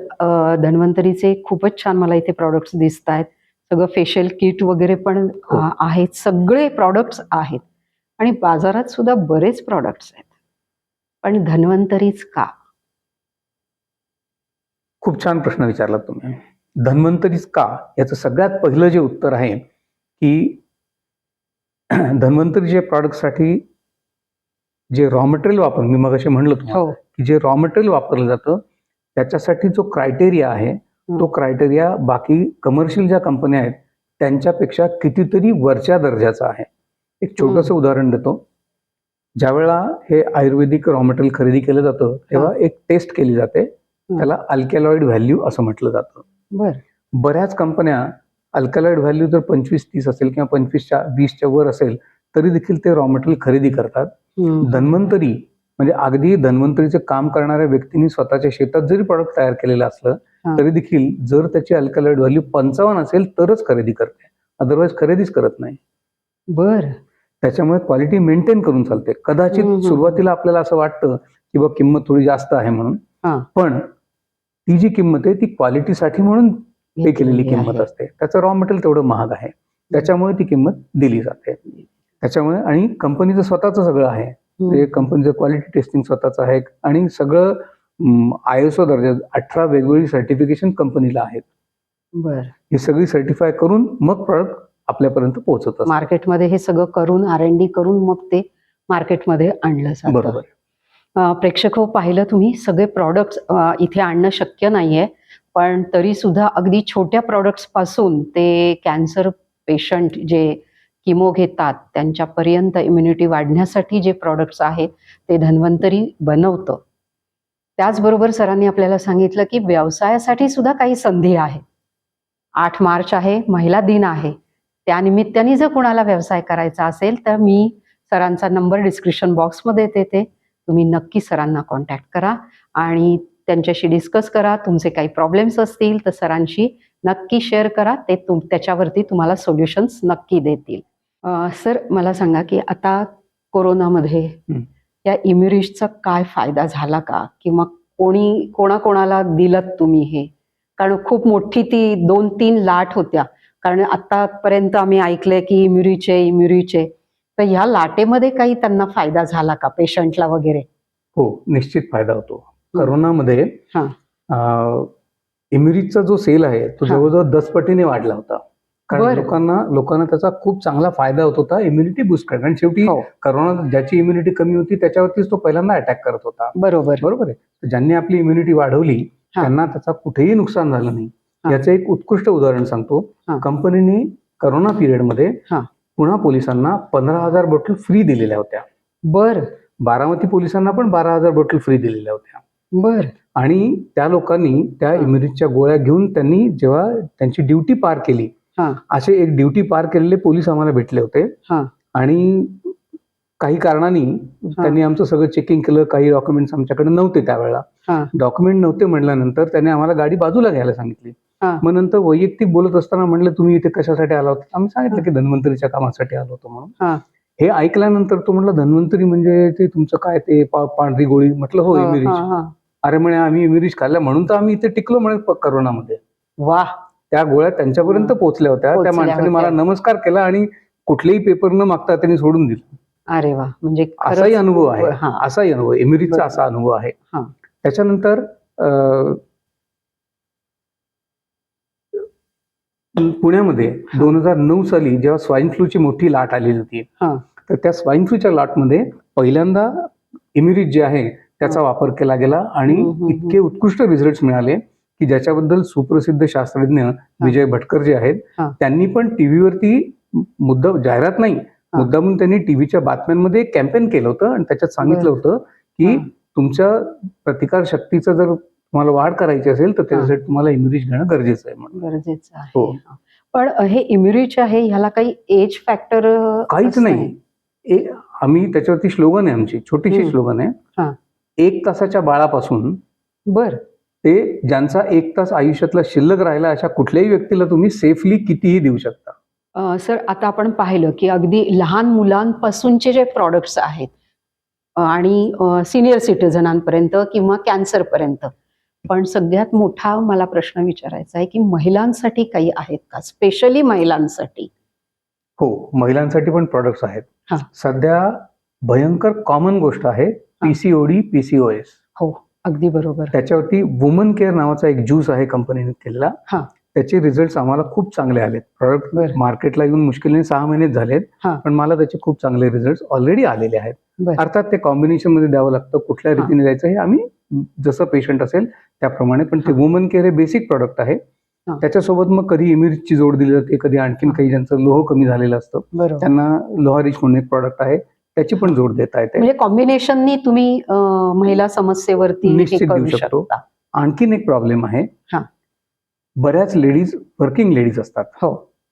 धन्वंतरीचे खूपच छान मला इथे प्रॉडक्ट्स दिसत आहेत. सगळं फेशियल किट वगैरे पण हो. आहेत, सगळे प्रॉडक्ट्स आहेत आणि बाजारात सुद्धा बरेच प्रॉडक्ट्स आहेत, पण धन्वंतरीच का? खूप छान प्रश्न विचारला तुम्ही. धन्वंतरीच का याचं सगळ्यात पहिलं जे उत्तर आहे की धन्वंतरीच्या प्रॉडक्टसाठी जे रॉ मटेरियल वापर, मी मगाशी म्हणलं तुम्हाला की जे रॉ मटेरियल वापरलं जातं त्याच्यासाठी जो क्रायटेरिया आहे, तो क्रायटेरिया बाकी कमर्शियल ज्या कंपन्या आहेत त्यांच्यापेक्षा कितीतरी वरच्या दर्जाचा आहे. एक छोटंसं उदाहरण देतो. ज्यावेळेला हे आयुर्वेदिक रॉ मटेरियल खरेदी केलं जातं तेव्हा एक टेस्ट केली जाते, त्याला अल्कॅलॉइड व्हॅल्यू असं म्हटलं जातं. बर. बऱ्याच कंपन्या अल्कॅलॉइड व्हॅल्यू जर 25-30 असेल किंवा 25-20च्या वर असेल तरी देखील ते रॉ मटेरियल खरेदी करतात. धन्वंतरी म्हणजे अगदी धन्वंतरीचं काम करणाऱ्या व्यक्तींनी स्वतःच्या शेतात जरी प्रॉडक्ट तयार केलेलं असलं तरी देखील जर त्याची अल्कॅलॉइड व्हॅल्यू 55 असेल तरच खरेदी करते, अदरवाईज खरेदीच करत नाही. बर. त्याच्यामुळे क्वालिटी मेंटेन करून चालते. कदाचित सुरुवातीला आपल्याला असं वाटतं की बा किंमत थोडी जास्त आहे म्हणून, पण ती जी किंमत आहे ती क्वालिटीसाठी म्हणून पे केलेली किंमत असते. त्याचं रॉ मटेरियल तेवढं महाग आहे, त्याच्यामुळे ती किंमत दिली जाते. त्याच्यामुळे आणि कंपनीचं स्वतःचं सगळं आहे, ते कंपनीचं क्वालिटी टेस्टिंग स्वतःचं आहे आणि सगळं ISO दर्जा 18 वेगवेगळी सर्टिफिकेशन कंपनीला आहेत. बर. ही सगळी सर्टिफाय करून मग प्रॉडक्ट आपल्यापर्यंत पोहोचत असतं. मार्केटमध्ये हे सगळं करून R&D करून मग ते मार्केटमध्ये आणलं जातं. बरोबर. प्रेक्षक हो, पाहिलं तुम्ही, सगळे प्रॉडक्ट्स इथे आणणं शक्य नाहीये, पण तरी सुद्धा अगदी छोट्या प्रॉडक्ट्स पासून ते कॅन्सर पेशंट जे किमो घेतात त्यांच्यापर्यंत इम्युनिटी वाढण्यासाठी जे प्रॉडक्ट्स आहेत ते धन्वंतरी बनवतं. त्याचबरोबर सरांनी आपल्याला सांगितलं की व्यवसायासाठी सुद्धा काही संधी आहे. 8 मार्च आहे, महिला दिन आहे, त्यानिमित्ताने जर कोणाला व्यवसाय करायचा असेल तर मी सरांचा नंबर डिस्क्रिप्शन बॉक्समध्ये देते, तुम्ही नक्की सरांना कॉन्टॅक्ट करा आणि त्यांच्याशी डिस्कस करा. तुमचे काही प्रॉब्लेम्स असतील तर सरांशी नक्की शेअर करा, ते त्याच्यावरती तुम्हाला सोल्युशन्स नक्की देतील. सर, मला सांगा की आता कोरोनामध्ये या इम्युरिशचा काय फायदा झाला का, किंवा कोणाकोणाला दिलं तुम्ही हे? कारण खूप मोठी ती 2-3 लाट होत्या, कारण आतापर्यंत आम्ही ऐकलंय की इम्युरिचे, तर ह्या लाटेमध्ये काही त्यांना फायदा झाला का पेशंटला वगैरे? हो, निश्चित फायदा होतो. करोनामध्ये इम्युरिजचा जो सेल आहे तो जवळजवळ 10 पटीने वाढला होता. कारण लोकांना त्याचा खूप चांगला फायदा होत होता इम्युनिटी बूस्ट करण्यात. आणि शेवटी करोना ज्याची इम्युनिटी कमी होती त्याच्यावरतीच तो पहिल्यांदा अटॅक करत होता. बरोबर आहे. ज्यांनी आपली इम्युनिटी वाढवली त्यांना त्याचा कुठेही नुकसान झालं नाही. याचं एक उत्कृष्ट उदाहरण सांगतो. कंपनीने करोना पिरियडमध्ये पुणा पोलिसांना 15,000 बॉटल फ्री दिलेल्या होत्या. बारामती पोलिसांना पण 12,000 बॉटल फ्री दिलेल्या होत्या. आणि त्या लोकांनी त्या इम्युनिटीच्या गोळ्या घेऊन त्यांनी जेव्हा त्यांची ड्युटी पार केली, असे एक ड्युटी पार केलेले पोलीस आम्हाला भेटले होते आणि काही कारणाने त्यांनी आमचं सगळं चेकिंग केलं. काही डॉक्युमेंट्स आमच्याकडे नव्हते त्यावेळेला. डॉक्युमेंट नव्हते म्हटल्यानंतर त्याने आम्हाला गाडी बाजूला घ्यायला सांगितली. मग नंतर वैयक्तिक बोलत असताना म्हणलं, तुम्ही इथे कशासाठी आला होता? आम्ही सांगितलं की धन्वंतरीच्या कामासाठी आलो होतो म्हणून. हे ऐकल्यानंतर तो म्हटलं, धन्वंतरी म्हणजे ते तुमचं काय ते पांढरी गोळी? म्हटलं हो, इमिरिज. अरे म्हणे, आम्ही इमिरिज खाल्ल्या म्हणून तर आम्ही इथे टिकलो म्हणे करोनामध्ये. वा. त्या गोळ्या त्यांच्यापर्यंत पोहोचल्या होत्या. त्या माणसाने मला नमस्कार केला आणि कुठलेही पेपर न मागता त्यांनी सोडून दिलं. अरे वा. म्हणजे असाही अनुभव आहे, असाही अनुभव इमिरिजचा असा अनुभव आहे. त्याच्यानंतर पुण्यामध्ये 2009 साली जेव्हा स्वाईन फ्लूची मोठी लाट आलेली होती, तर त्या स्वाईन फ्लूच्या लाटमध्ये पहिल्यांदा इमिरिज जे आहे त्याचा वापर केला गेला आणि इतके उत्कृष्ट रिझल्ट मिळाले की ज्याच्याबद्दल सुप्रसिद्ध शास्त्रज्ञ विजय भटकर जे आहेत त्यांनी पण टीव्हीवरती मुद्दा जाहिरात नाही, मुद्दामून त्यांनी टीव्हीच्या बातम्यांमध्ये कॅम्पेन केलं होतं आणि त्याच्यात सांगितलं होतं की तुमच्या प्रतिकार शक्तीचं जर तुम्हाला वाढ करायची असेल तर त्याच्यासाठी तुम्हाला इम्युनिज घेणं गरजेचं आहे म्हणून. गरजेचं आहे. पण हे इम्युनिज आहे ह्याला काही एज फॅक्टर काहीच नाही. आम्ही त्याच्यावरती स्लोगन आहे, आमची छोटीशी स्लोगन आहे, 1 तासाच्या बाळापासून ते ज्यांचा 1 तास आयुष्यातला शिल्लक राहिला अशा कुठल्याही व्यक्तीला तुम्ही सेफली कितीही देऊ शकता. सर, आता आपण पाहिलं की अगदी लहान मुलांपासूनचे जे प्रॉडक्ट्स आहेत आणि सिनियर सिटीजनांपर्यंत किंवा कॅन्सर पर्यंत, पण सगळ्यात मोठा मला प्रश्न विचारायचा आहे की महिलांसाठी काही आहेत का, स्पेशली महिलांसाठी? हो, महिलांसाठी पण प्रॉडक्ट्स आहेत. सध्या भयंकर कॉमन गोष्ट आहे पीसीओडी, पीसीओएस. हो, अगदी बरोबर. त्याच्यावरती वुमन केअर नावाचा एक ज्यूस आहे कंपनीने केलेला. त्याचे रिझल्ट आम्हाला खूप चांगले आलेत. प्रॉडक्ट मार्केटला येऊन मुश्किलने 6 महिनेच झालेत, पण मला त्याचे खूप चांगले रिझल्ट ऑलरेडी आलेले आहेत. अर्थात ते कॉम्बिनेशन मध्ये द्यावं लागतं, कुठल्या रीतीने द्यायचं हे आम्ही जसं पेशंट असेल त्याप्रमाणे. पण ते वुमन केअर हे बेसिक प्रॉडक्ट आहे. त्याच्यासोबत मग कधी इमिरिजची जोड दिली जाते, कधी आणखीन काही ज्यांचं लोह कमी झालेलं असतं त्यांना लोहारिच म्हणून एक प्रॉडक्ट आहे, त्याची पण जोड देता येते. म्हणजे कॉम्बिनेशननी तुम्ही महिला समस्येवरती निश्चित देऊ शकतो. आणखीन एक प्रॉब्लेम आहे, बऱ्याच लेडीज वर्किंग लेडीज असतात. हो,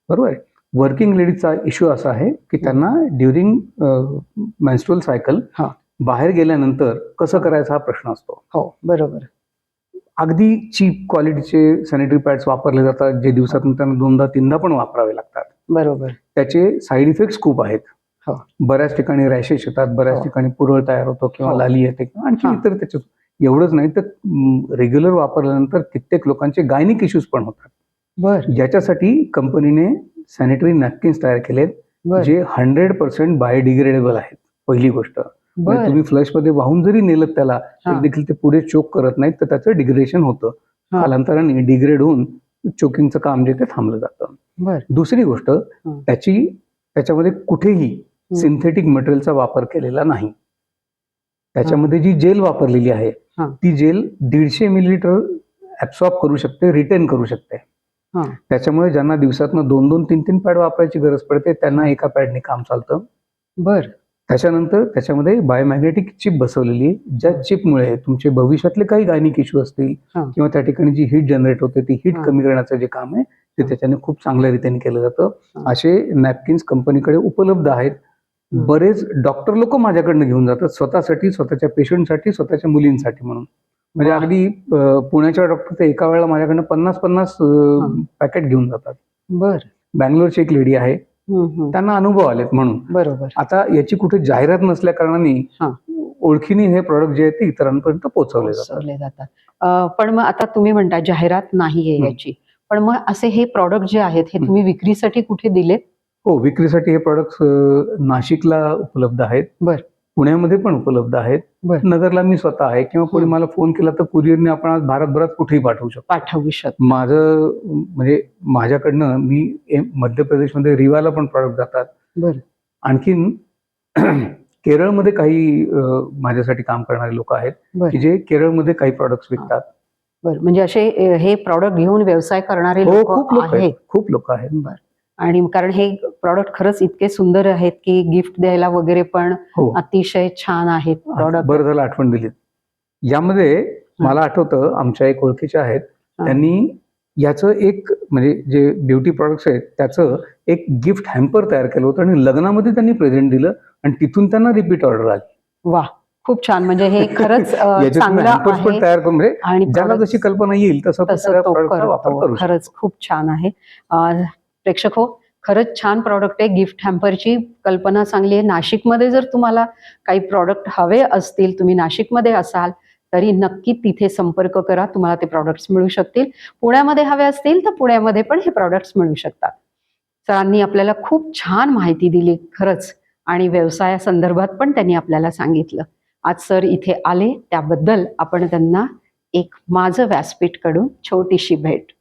बरोबर. वर्किंग लेडीजचा इश्यू असा आहे की त्यांना ड्युरिंग मेन्स्ट्रुअल सायकल बाहेर गेल्यानंतर कसं करायचा हा प्रश्न असतो. हो, बरोबर. अगदी चीप क्वालिटीचे सॅनिटरी पॅड्स वापरले जातात, जे दिवसातून त्यांना 2दा-3दा पण वापरावे लागतात. बरोबर. त्याचे साईड इफेक्ट्स खूप आहेत. बऱ्याच ठिकाणी रॅशेस येतात, बऱ्याच ठिकाणी पुरळ तयार होतो किंवा लाली येते किंवा आणखी इतर. त्याच्यात एवढंच नाही तर रेग्युलर वापरल्यानंतर कित्येक लोकांचे गायनिक इश्यूज पण होतात. ज्याच्यासाठी कंपनीने सॅनिटरी नॅपकिन्स तयार केलेत जे 100% बायोडिग्रेडेबल आहेत. पहिली गोष्ट, तुम्ही फ्लश मध्ये वाहून जरी नेलं त्याला तर देखील ते पुढे चोक करत नाहीत, तर त्याचं डिग्रेडेशन होतं. कालांतराने डिग्रेड होऊन चोकिंगचं काम जे ते थांबलं जातं. दुसरी गोष्ट, त्याच्यामध्ये कुठेही सिंथेटिक मटेरियलचा वापर केलेला नाही. त्याच्यामध्ये जी जेल वापरलेली आहे ती जेल 150 मिलीलिटर ऍब्सॉर्ब करू शकते, रिटेन करू शकते. त्याच्यामुळे ज्यांना दिवसातनं 2-2, 3-3 पॅड वापरायची गरज पडते त्यांना एका पॅडने काम चालतं. त्याच्यानंतर त्याच्यामध्ये बायोमॅग्नेटिक चिप बसवलेली, ज्या चिपमुळे तुमचे भविष्यातले काही गायनिक इश्यू असतील किंवा त्या ठिकाणी जी हीट जनरेट होते ती हीट कमी करण्याचं जे काम आहे ते त्याच्याने खूप चांगल्या रीतीने केलं जातं. असे नॅपकिन्स कंपनीकडे उपलब्ध आहेत. बरेच डॉक्टर लोक माझ्याकडनं घेऊन जातात स्वतःसाठी, स्वतःच्या पेशंटसाठी, स्वतःच्या मुलींसाठी म्हणून. म्हणजे अगदी पुण्याच्या डॉक्टर ते एका वेळेला माझ्याकडनं 50-50 पॅकेट घेऊन जातात. बँगलोरची एक लेडी आहे, त्यांना अनुभव आलेत म्हणून. बरोबर. आता याची कुठे जाहिरात नसल्या कारणाने ओळखीने हे प्रॉडक्ट जे आहे ते इतरांपर्यंत पोहोचवले जातात. पण मग आता तुम्ही म्हणता जाहिरात नाहीये याची, पण मग असे हे प्रॉडक्ट जे आहेत हे तुम्ही विक्रीसाठी कुठे दिलेत? हो, विक्रीसाठी हे प्रॉडक्ट नाशिकला उपलब्ध आहेत, पुण्यामध्ये पण उपलब्ध आहेत, नगरला मी स्वतः आहे किंवा कोणी मला फोन केला तर कुरिअरने आपण आज भारतभरात कुठेही पाठवू शकतो. माझं म्हणजे माझ्याकडनं मी मध्य प्रदेशमध्ये रिवाला पण प्रॉडक्ट जातात. आणखीन केरळमध्ये काही माझ्यासाठी काम करणारे लोक आहेत की जे केरळमध्ये काही प्रॉडक्ट्स विकतात. म्हणजे असे हे प्रॉडक्ट घेऊन व्यवसाय करणारे खूप लोक आहेत. आणि कारण हे प्रॉडक्ट खरंच इतके सुंदर आहेत की गिफ्ट द्यायला वगैरे पण अतिशय छान आहेत प्रॉडक्ट. बरं झालं आठवण दिलीत. यामध्ये मला आठवतं आमच्या एक ओळखीच्या आहेत, त्यांनी याचं एक म्हणजे जे ब्युटी प्रॉडक्ट्स आहेत त्याचं एक गिफ्ट हॅम्पर तयार केलं होतं आणि लग्नामध्ये त्यांनी प्रेझेंट दिलं आणि तिथून त्यांना रिपीट ऑर्डर आली. वा, खूप छान. म्हणजे हे खरंच चांगलं हॅम्पर्स पण आहे तयार करून म्हणजे आणि ज्याला जशी कल्पना येईल तसं तो तसं त्या तो प्रॉडक्टचा वापर करतो. करू शकतो. खरंच खूप छान आहे. प्रेक्षक हो, खरंच छान प्रॉडक्ट आहे. गिफ्ट हॅम्परची कल्पना चांगली आहे. नाशिकमध्ये जर तुम्हाला काही प्रॉडक्ट हवे असतील, तुम्ही नाशिकमध्ये असाल तरी नक्की तिथे संपर्क करा. तुम्हाला ते प्रॉडक्ट्स मिळू शकतील. पुण्यामध्ये हवे असतील तर पुण्यामध्ये पण हे प्रॉडक्ट्स मिळू शकतात. सरांनी आपल्याला खूप छान माहिती दिली खरंच आणि व्यवसायासंदर्भात पण त्यांनी आपल्याला सांगितलं. आज सर इथे आले त्याबद्दल आपण त्यांना एक माझं व्यासपीठकडून छोटीशी भेट.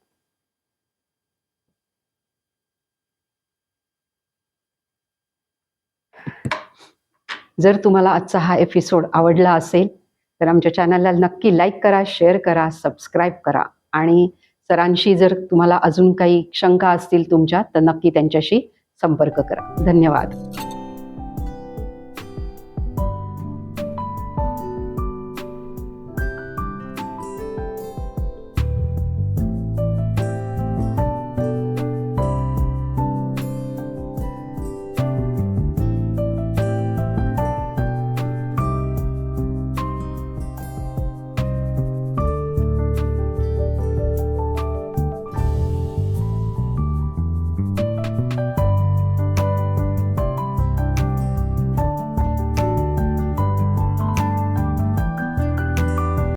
जर तुम्हाला आजचा हा एपिसोड आवडला असेल तर आमच्या चॅनलला नक्की लाईक करा, शेअर करा, सबस्क्राईब करा आणि सरांशी जर तुम्हाला अजून काही शंका असतील तुमच्या तर नक्की त्यांच्याशी संपर्क करा. धन्यवाद.